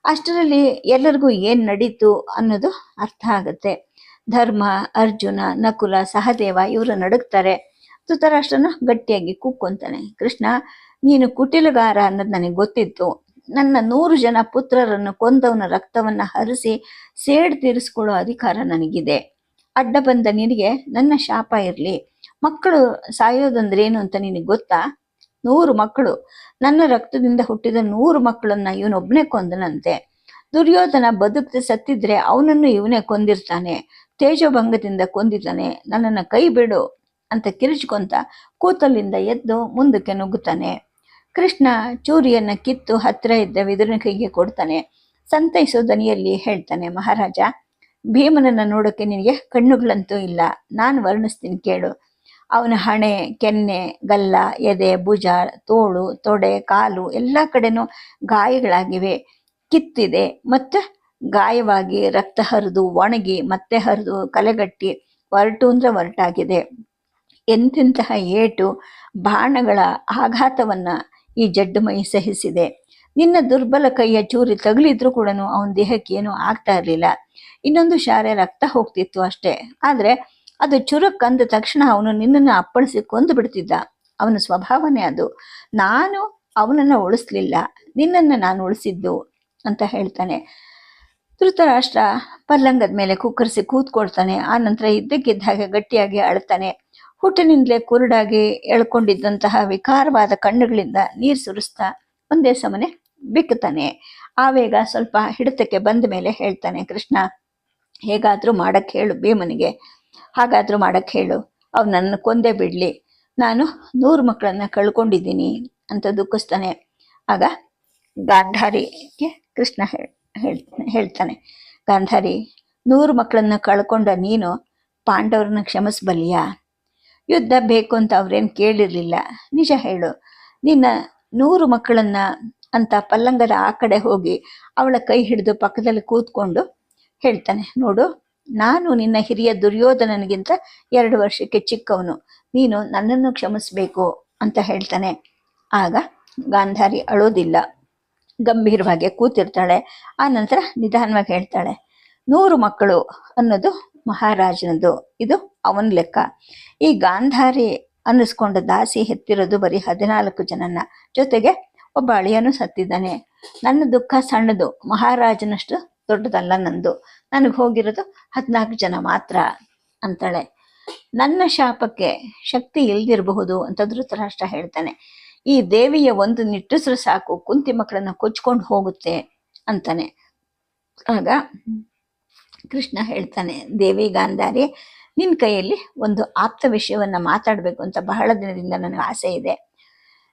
ಅಷ್ಟರಲ್ಲಿ ಎಲ್ಲರಿಗೂ ಏನ್ ನಡೀತು ಅನ್ನೋದು ಅರ್ಥ ಆಗುತ್ತೆ. ಧರ್ಮ, ಅರ್ಜುನ, ನಕುಲ, ಸಹದೇವ ಇವರು ನಡುಗ್ತಾರೆ. ಧೃತರಾಷ್ಟ್ರನ ಗಟ್ಟಿಯಾಗಿ ಕೂಕ್ಕೊಂತಾನೆ. ಕೃಷ್ಣ, ನೀನು ಕುಟಿಲಗಾರ ಅನ್ನೋದು ನನಗೆ ಗೊತ್ತಿತ್ತು. ನನ್ನ 100 ಜನ ಪುತ್ರರನ್ನು ಕೊಂದವನ ರಕ್ತವನ್ನ ಹರಿಸಿ ಸೇಡ್ ತೀರಿಸ್ಕೊಳ್ಳೋ ಅಧಿಕಾರ ನನಗಿದೆ. ಅಡ್ಡ ಬಂದ ನಿನಗೆ ನನ್ನ ಶಾಪ ಇರಲಿ. ಮಕ್ಕಳು ಸಾಯೋದಂದ್ರೇನು ಅಂತ ನಿನಗೆ ಗೊತ್ತಾ? 100 ಮಕ್ಕಳು, ನನ್ನ ರಕ್ತದಿಂದ ಹುಟ್ಟಿದ 100 ಮಕ್ಕಳನ್ನ ಇವನೊಬ್ಬನೇ ಕೊಂದನಂತೆ. ದುರ್ಯೋಧನ ಬದುಕ್ತಿ ಸತ್ತಿದ್ರೆ ಅವನನ್ನು ಇವನೇ ಕೊಂದಿರ್ತಾನೆ. ತೇಜೋಭಂಗದಿಂದ ಕೊಂದಿದ್ದಾನೆ. ನನ್ನನ್ನು ಕೈ ಬಿಡು ಅಂತ ಕಿರಿಚ್ಕೊಂತ ಕೂತಲ್ಲಿಂದ ಎದ್ದು ಮುಂದಕ್ಕೆ ನುಗ್ಗುತ್ತಾನೆ. ಕೃಷ್ಣ ಚೂರಿಯನ್ನ ಕಿತ್ತು ಹತ್ತಿರ ಇದ್ದ ವಿದುರನ ಕೈಗೆ ಕೊಡ್ತಾನೆ. ಸಂತೈಸೋ ದನಿಯಲ್ಲಿ ಹೇಳ್ತಾನೆ, ಮಹಾರಾಜ, ಭೀಮನನ್ನ ನೋಡೋಕೆ ನಿನಗೆ ಕಣ್ಣುಗಳಂತೂ ಇಲ್ಲ. ನಾನು ವರ್ಣಿಸ್ತೀನಿ ಕೇಳು. ಅವನ ಹಣೆ, ಕೆನ್ನೆ, ಗಲ್ಲ, ಎದೆ, ಭುಜ, ತೋಳು, ತೊಡೆ, ಕಾಲು ಎಲ್ಲ ಕಡೆನೂ ಗಾಯಗಳಾಗಿವೆ. ಕಿತ್ತಿದೆ, ಮತ್ತೆ ಗಾಯವಾಗಿ ರಕ್ತ ಹರಿದು ಒಣಗಿ ಮತ್ತೆ ಹರಿದು ಕಲೆಗಟ್ಟಿ ಒರಟು ಅಂದ್ರೆ ಒರಟಾಗಿದೆ. ಎಂತೆಂತಹ ಏಟು ಬಾಣಗಳ ಆಘಾತವನ್ನ ಈ ಜಡ್ಡು ಮೈ ಸಹಿಸಿದೆ. ನಿನ್ನ ದುರ್ಬಲ ಕೈಯ ಚೂರಿ ತಗುಲಿದ್ರು ಕೂಡ ಅವನ ದೇಹಕ್ಕೆ ಏನೂ ಆಗ್ತಾ ಇರಲಿಲ್ಲ. ಇನ್ನೊಂದು ಶಾರೆ ರಕ್ತ ಹೋಗ್ತಿತ್ತು ಅಷ್ಟೇ. ಆದ್ರೆ ಅದು ಚುರುಕ್ ಅಂದ ತಕ್ಷಣ ಅವನು ನಿನ್ನನ್ನು ಅಪ್ಪಳಿಸಿ ಕೊಂದು ಬಿಡ್ತಿದ್ದ. ಅವನ ಸ್ವಭಾವನೇ ಅದು. ನಾನು ಅವನನ್ನ ಉಳಿಸ್ಲಿಲ್ಲ, ನಿನ್ನನ್ನು ನಾನು ಉಳಿಸಿದ್ದು ಅಂತ ಹೇಳ್ತಾನೆ. ಧೃತರಾಷ್ಟ್ರ ಪಲ್ಲಂಗದ ಮೇಲೆ ಕುಕ್ಕರಿಸಿ ಕೂತ್ಕೊಳ್ತಾನೆ. ಆ ನಂತರ ಇದ್ದಕ್ಕಿದ್ದ ಹಾಗೆ ಗಟ್ಟಿಯಾಗಿ ಅಳ್ತಾನೆ. ಹುಟ್ಟಿನಿಂದಲೇ ಕುರುಡಾಗಿ ಎಳ್ಕೊಂಡಿದ್ದಂತಹ ವಿಕಾರವಾದ ಕಣ್ಣುಗಳಿಂದ ನೀರು ಸುರಿಸ್ತಾ ಒಂದೇ ಸಮನೆ ಬಿಕ್ಕುತ್ತಾನೆ. ಆವೇಗ ಸ್ವಲ್ಪ ಹಿಡಿತಕ್ಕೆ ಬಂದ ಮೇಲೆ ಹೇಳ್ತಾನೆ, ಕೃಷ್ಣ, ಹೇಗಾದ್ರೂ ಮಾಡಕ್ಕೆ ಹೇಳು ಭೀಮನಿಗೆ, ಹಾಗಾದ್ರೂ ಮಾಡಕ್ಕೆ ಹೇಳು. ಅವ್ನು ನನ್ನ ಕೊಂದೇ ಬಿಡ್ಲಿ. ನಾನು 100 ಮಕ್ಕಳನ್ನ ಕಳ್ಕೊಂಡಿದ್ದೀನಿ ಅಂತ ದುಃಖಿಸ್ತಾನೆ. ಆಗ ಗಾಂಧಾರಿಗೆ ಕೃಷ್ಣ ಹೇಳ್ತಾನೆ, ಗಾಂಧಾರಿ, 100 ಮಕ್ಕಳನ್ನ ಕಳ್ಕೊಂಡ ನೀನು ಪಾಂಡವರನ್ನ ಕ್ಷಮಿಸ್ಬಲ್ಲಿಯಾ? ಯುದ್ಧ ಬೇಕು ಅಂತ ಅವ್ರೇನು ಕೇಳಿರ್ಲಿಲ್ಲ. ನಿಜ ಹೇಳು. ನಿನ್ನ 100 ಮಕ್ಕಳನ್ನ ಅಂತ ಪಲ್ಲಂಗದ ಆ ಕಡೆ ಹೋಗಿ ಅವಳ ಕೈ ಹಿಡಿದು ಪಕ್ಕದಲ್ಲಿ ಕೂತ್ಕೊಂಡು ಹೇಳ್ತಾನೆ, ನೋಡು, ನಾನು ನಿನ್ನ ಹಿರಿಯ ದುರ್ಯೋಧನನಿಗಿಂತ 2 ವರ್ಷಕ್ಕೆ ಚಿಕ್ಕವನು. ನೀನು ನನ್ನನ್ನು ಕ್ಷಮಿಸ್ಬೇಕು ಅಂತ ಹೇಳ್ತಾನೆ. ಆಗ ಗಾಂಧಾರಿ ಅಳೋದಿಲ್ಲ, ಗಂಭೀರವಾಗಿ ಕೂತಿರ್ತಾಳೆ. ಆ ನಂತರ ನಿಧಾನವಾಗಿ ಹೇಳ್ತಾಳೆ, 100 ಮಕ್ಕಳು ಅನ್ನೋದು ಮಹಾರಾಜನದು, ಇದು ಅವನ ಲೆಕ್ಕ. ಈ ಗಾಂಧಾರಿ ಅನ್ನಿಸ್ಕೊಂಡ ದಾಸಿ ಹೆತ್ತಿರೋದು ಬರೀ 14 ಜನನ್ನ, ಜೊತೆಗೆ ಒಬ್ಬ ಅಳಿಯನು ಸತ್ತಿದ್ದಾನೆ. ನನ್ನ ದುಃಖ ಸಣ್ಣದು, ಮಹಾರಾಜನಷ್ಟು ದೊಡ್ಡದಲ್ಲ ನಂದು. ನನಗೆ ಹೋಗಿರೋದು 14 ಜನ ಮಾತ್ರ ಅಂತಾಳೆ. ನನ್ನ ಶಾಪಕ್ಕೆ ಶಕ್ತಿ ಇಲ್ದಿರಬಹುದು ಅಂತ ಧೃತರಾಷ್ಟ್ರ ಹೇಳ್ತಾನೆ. ಈ ದೇವಿಯ ಒಂದು ನಿಟ್ಟುಸಿರು ಸಾಕು, ಕುಂತಿ ಮಕ್ಕಳನ್ನ ಕೊಚ್ಕೊಂಡು ಹೋಗುತ್ತೆ ಅಂತಾನೆ. ಆಗ ಕೃಷ್ಣ ಹೇಳ್ತಾನೆ, ದೇವಿ ಗಾಂಧಾರಿ, ನಿನ್ನ ಕೈಯಲ್ಲಿ ಒಂದು ಆಪ್ತ ವಿಷಯವನ್ನ ಮಾತಾಡಬೇಕು ಅಂತ ಬಹಳ ದಿನದಿಂದ ನನಗೆ ಆಸೆ ಇದೆ.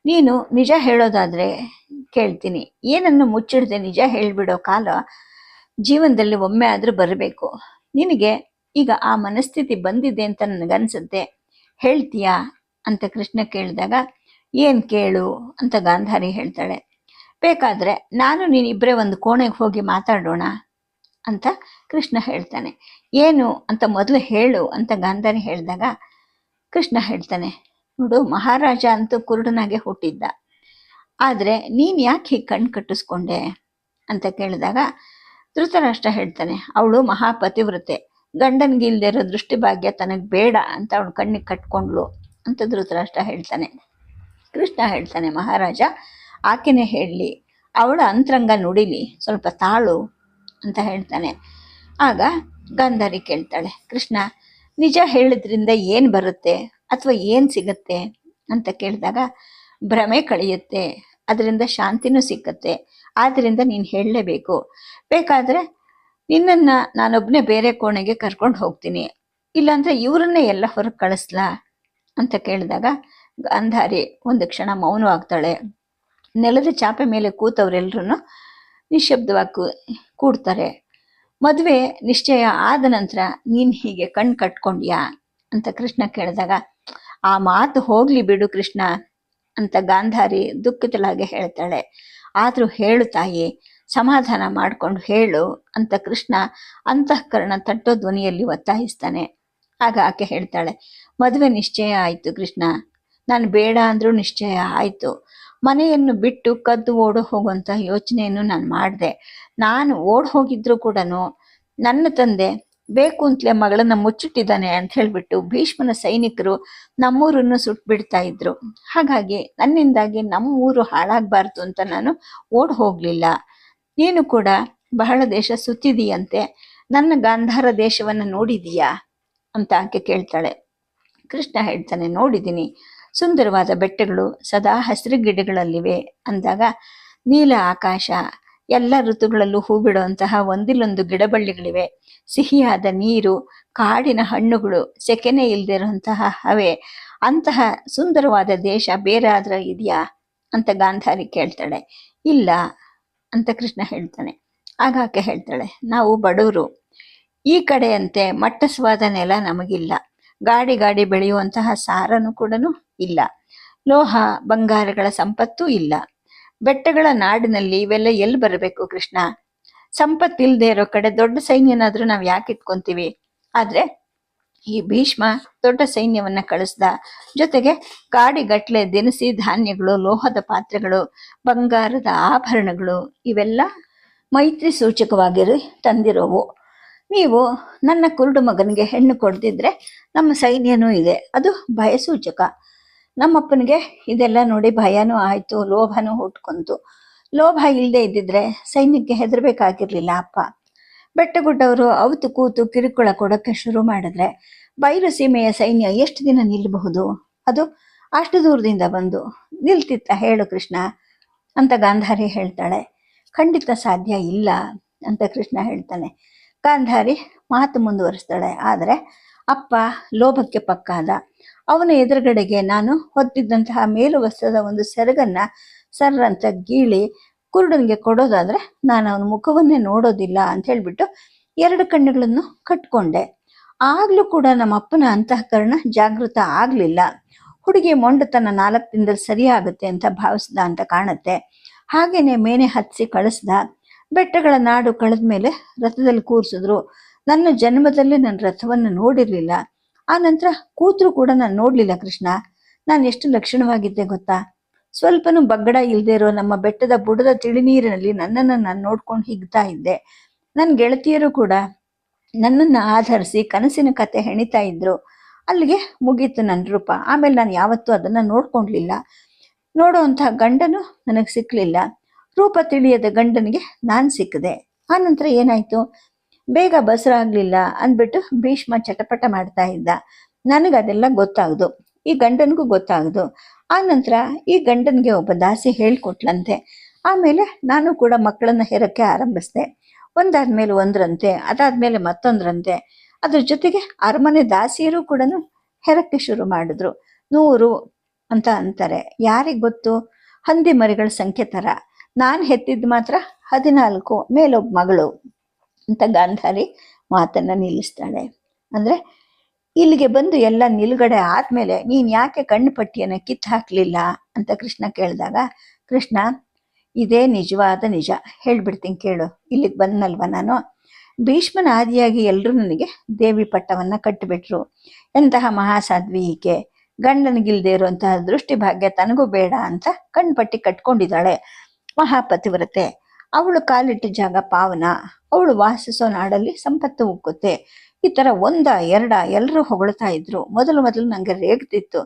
ನೀನು ನಿಜ ಹೇಳೋದಾದ್ರೆ ಕೇಳ್ತೀನಿ. ಏನನ್ನು ಮುಚ್ಚಿಡದೆ ನಿಜ ಹೇಳ್ಬಿಡೋ ಕಾಲ ಜೀವನದಲ್ಲಿ ಒಮ್ಮೆ ಆದ್ರೂ ಬರಬೇಕು. ನಿನಗೆ ಈಗ ಆ ಮನಸ್ಥಿತಿ ಬಂದಿದೆ ಅಂತ ನನಗನ್ಸುತ್ತೆ, ಹೇಳ್ತೀಯಾ ಅಂತ ಕೃಷ್ಣ ಕೇಳಿದಾಗ, ಏನ್ ಕೇಳು ಅಂತ ಗಾಂಧಾರಿ ಹೇಳ್ತಾಳೆ. ಬೇಕಾದ್ರೆ ನಾನು ನೀನಿಬ್ಬರೇ ಒಂದು ಕೋಣೆಗೆ ಹೋಗಿ ಮಾತಾಡೋಣ ಅಂತ ಕೃಷ್ಣ ಹೇಳ್ತಾನೆ. ಏನು ಅಂತ ಮೊದಲು ಹೇಳು ಅಂತ ಗಾಂಧಾರಿ ಹೇಳಿದಾಗ ಕೃಷ್ಣ ಹೇಳ್ತಾನೆ, ನೋಡು, ಮಹಾರಾಜ ಅಂತೂ ಕುರುಡನಾಗೆ ಹುಟ್ಟಿದ್ದ, ಆದ್ರೆ ನೀನ್ ಯಾಕೆ ಹೀಗೆ ಕಣ್ಣು ಕಟ್ಟಿಸ್ಕೊಂಡೆ ಅಂತ ಕೇಳಿದಾಗ ಧೃತರಾಷ್ಟ್ರ ಹೇಳ್ತಾನೆ, ಅವಳು ಮಹಾಪತಿವ್ರತೆ, ಗಂಡನ್ಗಿಲ್ದೇ ಇರೋ ದೃಷ್ಟಿ ಭಾಗ್ಯ ತನಗೆ ಬೇಡ ಅಂತ ಅವಳು ಕಣ್ಣಿಗೆ ಕಟ್ಕೊಂಡ್ಳು ಅಂತ ಧೃತರಾಷ್ಟ್ರ ಹೇಳ್ತಾನೆ. ಕೃಷ್ಣ ಹೇಳ್ತಾನೆ, ಮಹಾರಾಜ ಆಕೆನೇ ಹೇಳಲಿ, ಅವಳ ಅಂತರಂಗ ನುಡಿಲಿ, ಸ್ವಲ್ಪ ತಾಳು ಅಂತ ಹೇಳ್ತಾನೆ. ಆಗ ಗಾಂಧಾರಿ ಕೇಳ್ತಾಳೆ, ಕೃಷ್ಣ, ನಿಜ ಹೇಳಿದ್ರಿಂದ ಏನು ಬರುತ್ತೆ ಅಥವಾ ಏನು ಸಿಗತ್ತೆ ಅಂತ ಕೇಳಿದಾಗ, ಭ್ರಮೆ ಕಳೆಯುತ್ತೆ, ಅದರಿಂದ ಶಾಂತಿನೂ ಸಿಕ್ಕತ್ತೆ. ಆದ್ದರಿಂದ ನೀನು ಹೇಳಲೇಬೇಕು. ಬೇಕಾದರೆ ನಿನ್ನನ್ನು ನಾನೊಬ್ಬನೇ ಬೇರೆ ಕೋಣೆಗೆ ಕರ್ಕೊಂಡು ಹೋಗ್ತೀನಿ, ಇಲ್ಲಾಂದರೆ ಇವರನ್ನೇ ಎಲ್ಲ ಹೊರಗೆ ಕಳಿಸ್ಲಾ ಅಂತ ಕೇಳಿದಾಗ ಗಾಂಧಾರಿ ಒಂದು ಕ್ಷಣ ಮೌನವಾಗ್ತಾಳೆ. ನೆಲದ ಚಾಪೆ ಮೇಲೆ ಕೂತವರೆಲ್ಲರೂ ನಿಶ್ಶಬ್ದವಾಗಿ ಕೂಡ್ತಾರೆ. ಮದುವೆ ನಿಶ್ಚಯ ಆದ ನಂತರ ನೀನು ಹೀಗೆ ಕಣ್ಣು ಕಟ್ಕೊಂಡ್ಯಾ ಅಂತ ಕೃಷ್ಣ ಕೇಳಿದಾಗ, ಆ ಮಾತು ಹೋಗ್ಲಿ ಬಿಡು ಕೃಷ್ಣ ಅಂತ ಗಾಂಧಾರಿ ದುಃಖಿತಳಾಗಿ ಹೇಳ್ತಾಳೆ. ಆದರೂ ಹೇಳು ತಾಯಿ, ಸಮಾಧಾನ ಮಾಡ್ಕೊಂಡು ಹೇಳು ಅಂತ ಕೃಷ್ಣ ಅಂತಃಕರಣ ತಟ್ಟೋ ಧ್ವನಿಯಲ್ಲಿ ಒತ್ತಾಯಿಸ್ತಾನೆ. ಆಗ ಆಕೆ ಹೇಳ್ತಾಳೆ, ಮದುವೆ ನಿಶ್ಚಯ ಆಯಿತು ಕೃಷ್ಣ, ನಾನು ಬೇಡ ಅಂದರೂ ನಿಶ್ಚಯ ಆಯಿತು. ಮನೆಯನ್ನು ಬಿಟ್ಟು ಕದ್ದು ಓಡು ಹೋಗುವಂಥ ಯೋಚನೆಯನ್ನು ನಾನು ಮಾಡಿದೆ. ನಾನು ಓಡ್ ಹೋಗಿದ್ರು ಕೂಡ ನನ್ನ ತಂದೆ ಬೇಕು ಅಂತಲೇ ಮಗಳನ್ನ ಮುಚ್ಚಿಟ್ಟಿದ್ದಾನೆ ಅಂತ ಹೇಳಿಬಿಟ್ಟು ಭೀಷ್ಮನ ಸೈನಿಕರು ನಮ್ಮೂರನ್ನು ಸುಟ್ಬಿಡ್ತಾ ಇದ್ರು. ಹಾಗಾಗಿ ನನ್ನಿಂದಾಗಿ ನಮ್ಮ ಊರು ಹಾಳಾಗಬಾರ್ದು ಅಂತ ನಾನು ಓಡ್ ಹೋಗಲಿಲ್ಲ. ನೀನು ಕೂಡ ಬಹಳ ದೇಶ ಸುತ್ತಿದೀಯಂತೆ, ನನ್ನ ಗಾಂಧಾರ ದೇಶವನ್ನು ನೋಡಿದೀಯಾ ಅಂತ ಆಕೆ ಕೇಳ್ತಾಳೆ. ಕೃಷ್ಣ ಹೇಳ್ತಾನೆ, ನೋಡಿದ್ದೀನಿ, ಸುಂದರವಾದ ಬೆಟ್ಟಗಳು ಸದಾ ಹಸಿರು ಗಿಡಗಳಲ್ಲಿವೆ ಅಂದಾಗ ನೀಲ ಆಕಾಶ, ಎಲ್ಲ ಋತುಗಳಲ್ಲೂ ಹೂ ಬಿಡುವಂತಹ ಒಂದಿಲ್ಲೊಂದು ಗಿಡಬಳ್ಳಿಗಳಿವೆ, ಸಿಹಿಯಾದ ನೀರು, ಕಾಡಿನ ಹಣ್ಣುಗಳು, ಸೆಕೆನೆ ಇಲ್ದಿರುವಂತಹ ಹವೆ, ಅಂತಹ ಸುಂದರವಾದ ದೇಶ ಬೇರೆ ಆದ್ರೆ ಇದೆಯಾ ಅಂತ ಗಾಂಧಾರಿ ಕೇಳ್ತಾಳೆ. ಇಲ್ಲ ಅಂತ ಕೃಷ್ಣ ಹೇಳ್ತಾನೆ. ಆಗ ಆಕೆ ಹೇಳ್ತಾಳೆ, ನಾವು ಬಡವರು, ಈ ಕಡೆಯಂತೆ ಮಟ್ಟಸವಾದ ನೆಲ ನಮಗಿಲ್ಲ, ಗಾಡಿ ಗಾಡಿ ಬೆಳೆಯುವಂತಹ ಸಾರನು ಕೂಡ ಇಲ್ಲ, ಲೋಹ ಬಂಗಾರಗಳ ಸಂಪತ್ತೂ ಇಲ್ಲ. ಬೆಟ್ಟಗಳ ನಾಡಿನಲ್ಲಿ ಇವೆಲ್ಲ ಎಲ್ಲಿ ಬರಬೇಕು ಕೃಷ್ಣ? ಸಂಪತ್ತಿಲ್ಲದೆ ಇರೋ ಕಡೆ ದೊಡ್ಡ ಸೈನ್ಯನಾದ್ರೂ ನಾವು ಯಾಕೆ ಇಟ್ಕೊಂತೀವಿ? ಆದ್ರೆ ಈ ಭೀಷ್ಮ ದೊಡ್ಡ ಸೈನ್ಯವನ್ನ ಕಳಿಸ್ದ, ಜೊತೆಗೆ ಗಾಡಿಗಟ್ಲೆ ದಿನಸಿ ಧಾನ್ಯಗಳು, ಲೋಹದ ಪಾತ್ರೆಗಳು, ಬಂಗಾರದ ಆಭರಣಗಳು, ಇವೆಲ್ಲ ಮೈತ್ರಿ ಸೂಚಕವಾಗಿರಿ ತಂದಿರೋವು. ನೀವು ನನ್ನ ಕುರುಡು ಮಗನಿಗೆ ಹೆಣ್ಣು ಕೊಡ್ದಿದ್ರೆ ನಮ್ಮ ಸೈನ್ಯನೂ ಇದೆ, ಅದು ಭಯಸೂಚಕ. ನಮ್ಮಪ್ಪನಿಗೆ ಇದೆಲ್ಲ ನೋಡಿ ಭಯನೂ ಆಯಿತು, ಲೋಭನೂ ಹುಟ್ಕೊಂತು. ಲೋಭ ಇಲ್ಲದೆ ಇದ್ದಿದ್ರೆ ಸೈನ್ಯಕ್ಕೆ ಹೆದರ್ಬೇಕಾಗಿರ್ಲಿಲ್ಲ ಅಪ್ಪ. ಬೆಟ್ಟಗುಡ್ಡವರು ಅವತ್ತು ಕೂತು ಕಿರುಕುಳ ಕೊಡೋಕ್ಕೆ ಶುರು ಮಾಡಿದ್ರೆ ಬಯಲು ಸೀಮೆಯ ಸೈನ್ಯ ಎಷ್ಟು ದಿನ ನಿಲ್ಲಬಹುದು? ಅದು ಅಷ್ಟು ದೂರದಿಂದ ಬಂದು ನಿಲ್ತಿತ್ತ ಹೇಳು ಕೃಷ್ಣ ಅಂತ ಗಾಂಧಾರಿ ಹೇಳ್ತಾಳೆ. ಖಂಡಿತ ಸಾಧ್ಯ ಇಲ್ಲ ಅಂತ ಕೃಷ್ಣ ಹೇಳ್ತಾನೆ. ಗಾಂಧಾರಿ ಮಾತು ಮುಂದುವರಿಸ್ತಾಳೆ. ಆದರೆ ಅಪ್ಪ ಲೋಭಕ್ಕೆ ಪಕ್ಕಾದ. ಅವನ ಎದುರುಗಡೆಗೆ ನಾನು ಹೊತ್ತಿದ್ದಂತಹ ಮೇಲು ವಸ್ತ್ರದ ಒಂದು ಸೆರಗನ್ನ ಸರ್ರಂತ ಗೀಳಿ ಕುರುಡನಿಗೆ ಕೊಡೋದಾದ್ರೆ ನಾನು ಅವನ ಮುಖವನ್ನೇ ನೋಡೋದಿಲ್ಲ ಅಂತ ಹೇಳ್ಬಿಟ್ಟು 2 ಕಣ್ಣುಗಳನ್ನು ಕಟ್ಕೊಂಡೆ. ಆಗ್ಲೂ ಕೂಡ ನಮ್ಮ ಅಪ್ಪನ ಅಂತಃಕರಣ ಜಾಗೃತ ಆಗ್ಲಿಲ್ಲ. ಹುಡುಗಿ ಮೊಂಡತನ 4 ದಿನದಲ್ಲಿ ಸರಿಯಾಗುತ್ತೆ ಅಂತ ಭಾವಿಸ್ದ ಅಂತ ಕಾಣುತ್ತೆ. ಹಾಗೇನೆ ಮೇನೆ ಹತ್ಸಿ ಕಳಿಸ್ದ. ಬೆಟ್ಟಗಳ ನಾಡು ಕಳೆದ ಮೇಲೆ ರಥದಲ್ಲಿ ಕೂರಿಸಿದ್ರು. ನನ್ನ ಜನ್ಮದಲ್ಲಿ ನನ್ನ ರಥವನ್ನು ನೋಡಿರ್ಲಿಲ್ಲ. ಆ ನಂತರ ಕೂತ್ರು ಕೂಡ ನಾನು ನೋಡ್ಲಿಲ್ಲ ಕೃಷ್ಣ. ನಾನು ಎಷ್ಟು ಲಕ್ಷಣವಾಗಿದ್ದೆ ಗೊತ್ತಾ? ಸ್ವಲ್ಪನೂ ಬಗ್ಗಡ ಇಲ್ಲದೆ ಇರೋ ನಮ್ಮ ಬೆಟ್ಟದ ಬುಡದ ತಿಳಿನೀರಿನಲ್ಲಿ ನನ್ನನ್ನು ನಾನು ನೋಡ್ಕೊಂಡು ಹಿಗ್ತಾ ಇದ್ದೆ. ನನ್ನ ಗೆಳತಿಯರು ಕೂಡ ನನ್ನನ್ನು ಆಧರಿಸಿ ಕನಸಿನ ಕತೆ ಹೆಣಿತಾ ಇದ್ರು. ಅಲ್ಲಿಗೆ ಮುಗೀತು ನನ್ನ ರೂಪ. ಆಮೇಲೆ ನಾನು ಯಾವತ್ತೂ ಅದನ್ನು ನೋಡ್ಕೊಂಡ್ಲಿಲ್ಲ. ನೋಡೋವಂತಹ ಗಂಡನು ನನಗೆ ಸಿಕ್ಕಲಿಲ್ಲ. ರೂಪ ತಿಳಿಯದ ಗಂಡನಿಗೆ ನಾನು ಸಿಕ್ಕದೆ. ಆನಂತರ ಏನಾಯ್ತು? ಬೇಗ ಬಸರಾಗ್ಲಿಲ್ಲ ಅಂದ್ಬಿಟ್ಟು ಭೀಷ್ಮ ಚಟಪಟ ಮಾಡ್ತಾ ಇದ್ದ. ನನಗದೆಲ್ಲ ಗೊತ್ತಾಗ್ದು, ಈ ಗಂಡನಿಗೂ ಗೊತ್ತಾಗ್ದು. ಆ ನಂತರ ಈ ಗಂಡನಿಗೆ ಒಬ್ಬ ದಾಸಿ ಹೇಳ್ಕೊಟ್ಲಂತೆ. ಆಮೇಲೆ ನಾನು ಕೂಡ ಮಕ್ಕಳನ್ನ ಹೆರಕ್ಕೆ ಆರಂಭಿಸ್ದೆ. ಒಂದಾದ್ಮೇಲೆ ಒಂದ್ರಂತೆ, ಅದಾದ್ಮೇಲೆ ಮತ್ತೊಂದ್ರಂತೆ. ಅದ್ರ ಜೊತೆಗೆ ಅರಮನೆ ದಾಸಿಯರು ಕೂಡ ಹೆರಕ್ಕೆ ಶುರು ಮಾಡಿದ್ರು. 100 ಅಂತ ಅಂತಾರೆ. ಯಾರಿಗೆ ಗೊತ್ತು? ಹಂದಿ ಮರಿಗಳ ಸಂಖ್ಯೆ ಥರ. ನಾನು ಹೆತ್ತಿದ್ದು ಮಾತ್ರ 14, ಮೇಲೊಬ್ಬ ಮಗಳು ಅಂತ ಗಾಂಧಾರಿ ಮಾತನ್ನ ನಿಲ್ಲಿಸ್ತಾಳೆ. ಅಂದ್ರೆ ಇಲ್ಲಿಗೆ ಬಂದು ಎಲ್ಲ ನಿಲುಗಡೆ ಆದ್ಮೇಲೆ ನೀನ್ ಯಾಕೆ ಕಣ್ಣು ಪಟ್ಟಿಯನ್ನು ಕಿತ್ತು ಹಾಕ್ಲಿಲ್ಲ ಅಂತ ಕೃಷ್ಣ ಕೇಳಿದಾಗ, ಕೃಷ್ಣ ಇದೇ ನಿಜವಾದ ನಿಜ, ಹೇಳ್ಬಿಡ್ತೀನಿ ಕೇಳು. ಇಲ್ಲಿಗೆ ಬಂದನಲ್ವ ನಾನು, ಭೀಷ್ಮನ ಆದಿಯಾಗಿ ಎಲ್ಲರೂ ನನಗೆ ದೇವಿ ಪಟ್ಟವನ್ನ ಕಟ್ಟಿಬಿಟ್ರು. ಎಂತಹ ಮಹಾಸಾಧ್ವಿ ಈಕೆ, ಗಂಡನಿಗಿಲ್ದೇ ಇರುವಂತಹ ದೃಷ್ಟಿ ಭಾಗ್ಯ ತನಗೂ ಬೇಡ ಅಂತ ಕಣ್ಪಟ್ಟಿ ಕಟ್ಕೊಂಡಿದ್ದಾಳೆ. ಮಹಾಪತಿವ್ರತೆ, ಅವಳು ಕಾಲಿಟ್ಟ ಜಾಗ ಪಾವನ, ಅವಳು ವಾಸಿಸೋ ನಾಡಲ್ಲಿ ಸಂಪತ್ತು ಉಕ್ಕುತ್ತೆ. ಈ ಥರ 1, 2 ಎಲ್ಲರೂ ಹೊಗಳ್ತಾ ಇದ್ರು. ಮೊದಲು ನನಗೆ ರೇಗ್ತಿತ್ತು.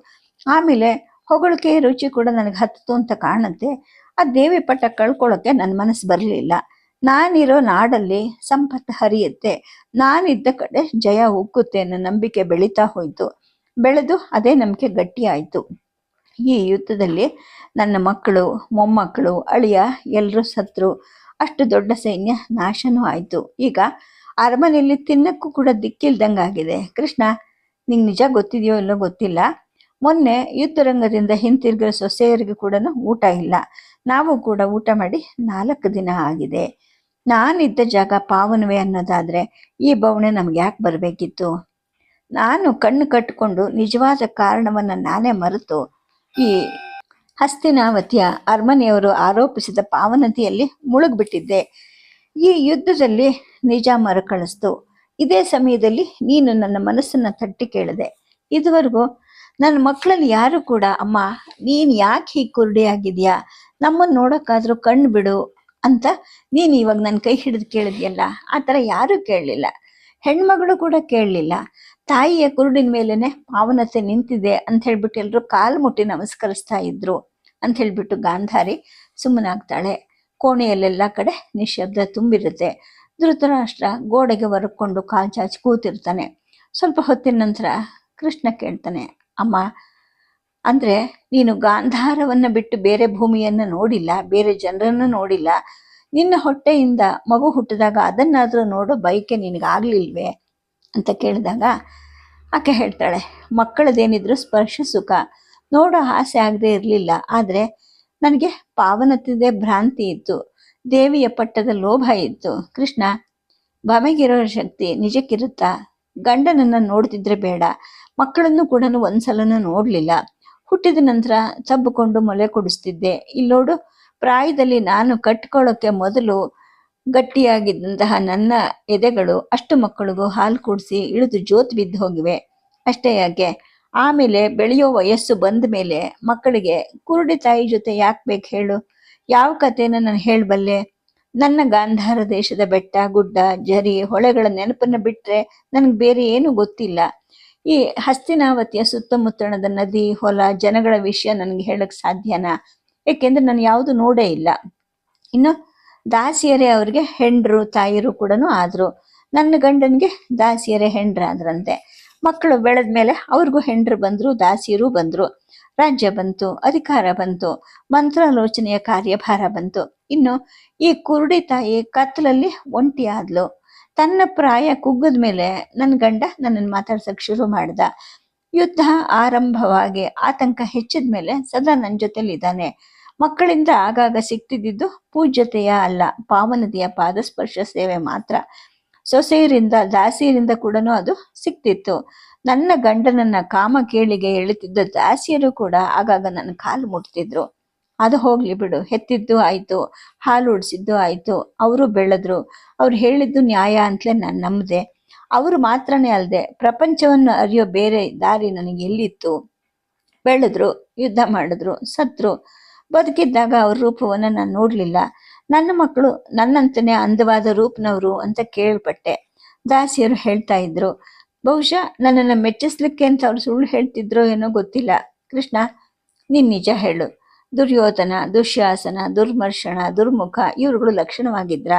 ಆಮೇಲೆ ಹೊಗಳಿಕೆ ರುಚಿ ಕೂಡ ನನಗೆ ಹತ್ತಿತು ಅಂತ ಕಾಣುತ್ತೆ. ಆ ದೇವಿ ಪಟ್ಟ ಕಳ್ಕೊಳ್ಳೋಕೆ ನನ್ನ ಮನಸ್ಸು ಬರಲಿಲ್ಲ. ನಾನಿರೋ ನಾಡಲ್ಲಿ ಸಂಪತ್ತು ಹರಿಯುತ್ತೆ, ನಾನಿದ್ದ ಕಡೆ ಜಯ ಉಕ್ಕುತ್ತೆ ಅನ್ನೋ ನಂಬಿಕೆ ಬೆಳೀತಾ ಹೋಯ್ತು. ಬೆಳೆದು ಅದೇ ನಂಬಿಕೆ ಗಟ್ಟಿ ಆಯಿತು. ಈ ಯುದ್ಧದಲ್ಲಿ ನನ್ನ ಮಕ್ಕಳು, ಮೊಮ್ಮಕ್ಕಳು, ಅಳಿಯ ಎಲ್ಲರೂ ಸತ್ರು. ಅಷ್ಟು ದೊಡ್ಡ ಸೈನ್ಯ ನಾಶನೂ ಆಯಿತು. ಈಗ ಅರಮನೆಯಲ್ಲಿ ತಿನ್ನಕ್ಕೂ ಕೂಡ ದಿಕ್ಕಿಲ್ದಂಗಾಗಿದೆ. ಕೃಷ್ಣ, ನಿಂಗೆ ನಿಜ ಗೊತ್ತಿದೆಯೋ ಇಲ್ಲೋ ಗೊತ್ತಿಲ್ಲ, ಮೊನ್ನೆ ಯುದ್ಧರಂಗದಿಂದ ಹಿಂತಿರುಗಿರೋ ಸೊಸೆಯರಿಗೆ ಕೂಡ ಊಟ ಇಲ್ಲ. ನಾವು ಕೂಡ ಊಟ ಮಾಡಿ 4 ದಿನ ಆಗಿದೆ. ನಾನಿದ್ದ ಜಾಗ ಪಾವನವೇ ಅನ್ನೋದಾದರೆ ಈ ಬವಣೆ ನಮ್ಗೆ ಯಾಕೆ ಬರಬೇಕಿತ್ತು? ನಾನು ಕಣ್ಣು ಕಟ್ಟಿಕೊಂಡು ನಿಜವಾದ ಕಾರಣವನ್ನು ನಾನೇ ಮರೆತು ಈ ಹಸ್ತಿನಾವತಿಯ ಅರಮನೆಯವರು ಆರೋಪಿಸಿದ ಪಾವನತೆಯಲ್ಲಿ ಮುಳುಗ್ಬಿಟ್ಟಿದ್ದೆ. ಈ ಯುದ್ಧದಲ್ಲಿ ನಿಜ ಮರುಕಳಿಸ್ತು. ಇದೇ ಸಮಯದಲ್ಲಿ ನೀನು ನನ್ನ ಮನಸ್ಸನ್ನು ತಟ್ಟಿ ಕೇಳಿದೆ. ಇದುವರೆಗೂ ನನ್ನ ಮಕ್ಕಳಲ್ಲಿ ಯಾರು ಕೂಡ, ಅಮ್ಮ ನೀನು ಯಾಕೆ ಹೀಗೆ ಕುರುಡಿಯಾಗಿದೆಯಾ, ನಮ್ಮನ್ನು ನೋಡೋಕ್ಕಾದ್ರೂ ಕಣ್ಣು ಬಿಡು ಅಂತ ನೀನು ಇವಾಗ ನನ್ನ ಕೈ ಹಿಡಿದು ಕೇಳಿದ್ಯಲ್ಲ, ಆ ಥರ ಯಾರೂ ಕೇಳಲಿಲ್ಲ. ಹೆಣ್ಮಗಳು ಕೂಡ ಕೇಳಲಿಲ್ಲ. ತಾಯಿಯ ಕುರುಡಿನ ಮೇಲೇ ಪಾವನತೆ ನಿಂತಿದೆ ಅಂತ ಹೇಳ್ಬಿಟ್ಟು ಎಲ್ಲರೂ ಕಾಲು ಮುಟ್ಟಿ ನಮಸ್ಕರಿಸ್ತಾ ಇದ್ರು ಅಂತ ಹೇಳ್ಬಿಟ್ಟು ಗಾಂಧಾರಿ ಸುಮ್ಮನಾಗ್ತಾಳೆ. ಕೋಣೆಯಲ್ಲೆಲ್ಲ ಕಡೆ ನಿಶ್ಶಬ್ದ ತುಂಬಿರುತ್ತೆ. ಧೃತರಾಷ್ಟ್ರ ಗೋಡೆಗೆ ಹೊರಕೊಂಡು ಕಾಲು ಚಾಚಿ ಕೂತಿರ್ತಾನೆ. ಸ್ವಲ್ಪ ಹೊತ್ತಿನ ನಂತರ ಕೃಷ್ಣ ಕೇಳ್ತಾನೆ, ಅಮ್ಮ, ಅಂದರೆ ನೀನು ಗಾಂಧಾರವನ್ನು ಬಿಟ್ಟು ಬೇರೆ ಭೂಮಿಯನ್ನು ನೋಡಿಲ್ಲ, ಬೇರೆ ಜನರನ್ನು ನೋಡಿಲ್ಲ, ನಿನ್ನ ಹೊಟ್ಟೆಯಿಂದ ಮಗು ಹುಟ್ಟಿದಾಗ ಅದನ್ನಾದರೂ ನೋಡೋ ಬಯಕೆ ನಿನಗಾಗಲಿಲ್ವೇ ಅಂತ ಕೇಳಿದಾಗ ಆಕೆ ಹೇಳ್ತಾಳೆ, ಮಕ್ಕಳದೇನಿದ್ರು ಸ್ಪರ್ಶ ಸುಖ ನೋಡೋ ಆಸೆ ಆಗದೆ ಇರಲಿಲ್ಲ. ಆದರೆ ನನಗೆ ಪಾವನತಿದೆ ಭ್ರಾಂತಿ ಇತ್ತು, ದೇವಿಯ ಪಟ್ಟದ ಲೋಭ ಇತ್ತು. ಕೃಷ್ಣ, ಭಮೆಗಿರೋ ಶಕ್ತಿ ನಿಜಕ್ಕಿರುತ್ತಾ? ಗಂಡನನ್ನು ನೋಡ್ತಿದ್ರೆ ಬೇಡ, ಮಕ್ಕಳನ್ನು ಕೂಡ ಒಂದ್ಸಲನೂ ನೋಡಲಿಲ್ಲ. ಹುಟ್ಟಿದ ನಂತರ ತಬ್ಬಿಕೊಂಡು ಮೊಲೆ ಕೊಡಿಸ್ತಿದ್ದೆ. ಇಲ್ಲೋಡು, ಪ್ರಾಯದಲ್ಲಿ ನಾನು ಕಟ್ಕೊಳ್ಳೋಕ್ಕೆ ಮೊದಲು ಗಟ್ಟಿಯಾಗಿದ್ದಂತಹ ನನ್ನ ಎದೆಗಳು ಅಷ್ಟು ಮಕ್ಕಳಿಗೂ ಹಾಲು ಕುಡಿಸಿ ಇಳಿದು ಜೋತು ಬಿದ್ದು ಹೋಗಿವೆ. ಅಷ್ಟೇ ಯಾಕೆ, ಆಮೇಲೆ ಬೆಳೆಯೋ ವಯಸ್ಸು ಬಂದ ಮೇಲೆ ಮಕ್ಕಳಿಗೆ ಕುರುಡಿ ತಾಯಿ ಜೊತೆ ಯಾಕೆ ಬೇಕು ಹೇಳು? ಯಾವ ಕಥೆನ ನಾನು ಹೇಳಬಲ್ಲೆ? ನನ್ನ ಗಾಂಧಾರ ದೇಶದ ಬೆಟ್ಟ, ಗುಡ್ಡ, ಝರಿ, ಹೊಳೆಗಳ ನೆನಪನ್ನು ಬಿಟ್ಟರೆ ನನಗೆ ಬೇರೆ ಏನೂ ಗೊತ್ತಿಲ್ಲ. ಈ ಹಸ್ತಿನಾವತಿಯ ಸುತ್ತಮುತ್ತಣದ ನದಿ, ಹೊಲ, ಜನಗಳ ವಿಷಯ ನನಗೆ ಹೇಳಕ್ಕೆ ಸಾಧ್ಯನಾ? ಏಕೆಂದರೆ ನಾನು ಯಾವುದು ನೋಡೇ ಇಲ್ಲ. ಇನ್ನು ದಾಸಿಯರೇ ಅವ್ರಿಗೆ ಹೆಂಡ್ರು ತಾಯಿರು ಕೂಡ ಆದರು. ನನ್ನ ಗಂಡನಿಗೆ ದಾಸಿಯರೇ ಹೆಂಡ್ರಾದ್ರಂತೆ. ಮಕ್ಕಳು ಬೆಳೆದ ಮೇಲೆ ಅವ್ರಿಗೂ ಹೆಂಡ್ರು ಬಂದರು, ದಾಸಿಯರು ಬಂದರು. ರಾಜ್ಯ ಬಂತು, ಅಧಿಕಾರ ಬಂತು, ಮಂತ್ರಾಲೋಚನೆಯ ಕಾರ್ಯಭಾರ ಬಂತು. ಇನ್ನು ಈ ಕುರುಡಿ ತಾಯಿ ಕತ್ತಲಲ್ಲಿ ಒಂಟಿ ಆದ್ಲು. ತನ್ನ ಪ್ರಾಯ ಕುಗ್ಗದ ಮೇಲೆ ನನ್ನ ಗಂಡ ನನ್ನನ್ನು ಮಾತಾಡ್ಸಕ್ಕೆ ಶುರು ಮಾಡ್ದ. ಯುದ್ಧ ಆರಂಭವಾಗಿ ಆತಂಕ ಹೆಚ್ಚಿದ ಮೇಲೆ ಸದಾ ನನ್ನ ಜೊತೆಲಿ ಇದ್ದಾನೆ. ಮಕ್ಕಳಿಂದ ಆಗಾಗ ಸಿಕ್ತಿದ್ದು ಪೂಜ್ಯತೆಯ ಅಲ್ಲ, ಪಾವನತೆಯ ಪಾದಸ್ಪರ್ಶ ಸೇವೆ ಮಾತ್ರ. ಸೊಸೆಯರಿಂದ, ದಾಸಿಯರಿಂದ ಕೂಡ ಅದು ಸಿಕ್ತಿತ್ತು. ನನ್ನ ಗಂಡನನ್ನ ಕಾಮ ಕೇಳಿಗೆ ಎಳುತ್ತಿದ್ದ ದಾಸಿಯರು ಕೂಡ ಆಗಾಗ ನನ್ನ ಕಾಲು ಮುಟ್ತಿದ್ರು. ಅದು ಹೋಗ್ಲಿ ಬಿಡು, ಹೆತ್ತಿದ್ದು ಆಯ್ತು, ಹಾಲು ಉಡಿಸಿದ್ದು ಆಯ್ತು, ಅವರು ಬೆಳೆದ್ರು, ಅವ್ರು ಹೇಳಿದ್ದು ನ್ಯಾಯ ಅಂತಲೇ ನಾನು ನಂಬಿದೆ. ಅವರು ಮಾತ್ರನೇ ಅಲ್ಲದೆ ಪ್ರಪಂಚವನ್ನು ಅರಿಯೋ ಬೇರೆ ದಾರಿ ನನಗೆ ಎಲ್ಲಿತ್ತು? ಬೆಳೆದ್ರು, ಯುದ್ಧ ಮಾಡಿದ್ರು, ಸತ್ರು. ಬದುಕಿದ್ದಾಗ ಅವ್ರ ರೂಪವನ್ನು ನಾನು ನೋಡಲಿಲ್ಲ. ನನ್ನ ಮಕ್ಕಳು ನನ್ನಂತನೇ ಅಂದವಾದ ರೂಪನವರು ಅಂತ ಕೇಳ್ಪಟ್ಟೆ. ದಾಸಿಯರು ಹೇಳ್ತಾ ಇದ್ರು. ಬಹುಶಃ ನನ್ನನ್ನು ಮೆಚ್ಚಿಸ್ಲಿಕ್ಕೆ ಅಂತ ಅವ್ರು ಸುಳ್ಳು ಹೇಳ್ತಿದ್ರೋ ಏನೋ ಗೊತ್ತಿಲ್ಲ. ಕೃಷ್ಣ, ನೀನು ನಿಜ ಹೇಳು, ದುರ್ಯೋಧನ, ದುಶ್ಯಾಸನ, ದುರ್ಮರ್ಷಣ, ದುರ್ಮುಖ ಇವ್ರುಗಳು ಲಕ್ಷಣವಾಗಿದ್ರ?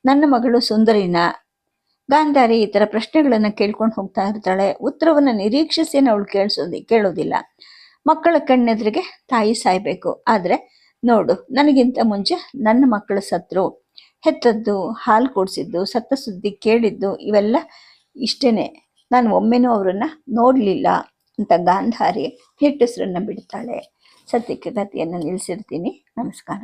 ನನ್ನ ಮಗಳು ಸುಂದರಿನ? ಗಾಂಧಾರಿ ಈ ಥರ ಪ್ರಶ್ನೆಗಳನ್ನು ಕೇಳ್ಕೊಂಡು ಹೋಗ್ತಾ ಇರ್ತಾಳೆ. ಉತ್ತರವನ್ನು ನಿರೀಕ್ಷಿಸೇನೆ ಅವಳು ಕೇಳೋದಿಲ್ಲ. ಮಕ್ಕಳ ಕಣ್ಣೆದುರಿಗೆ ತಾಯಿ ಸಾಯ್ಬೇಕು. ಆದರೆ ನೋಡು, ನನಗಿಂತ ಮುಂಚೆ ನನ್ನ ಮಕ್ಕಳು ಸತ್ರು. ಹೆತ್ತದ್ದು, ಹಾಲು ಕುಡಿಸಿದ್ದು, ಸತ್ತ ಸುದ್ದಿ ಕೇಳಿದ್ದು ಇವೆಲ್ಲ ಇಷ್ಟೇನೆ. ನಾನು ಒಮ್ಮೆನೂ ಅವರನ್ನು ನೋಡಲಿಲ್ಲ ಅಂತ ಗಾಂಧಾರಿ ನಿಟ್ಟುಸಿರನ್ನು ಬಿಡ್ತಾಳೆ. ಸದ್ಯಕ್ಕೆ ಕಥೆಯನ್ನು ನಿಲ್ಲಿಸಿರ್ತೀನಿ. ನಮಸ್ಕಾರ.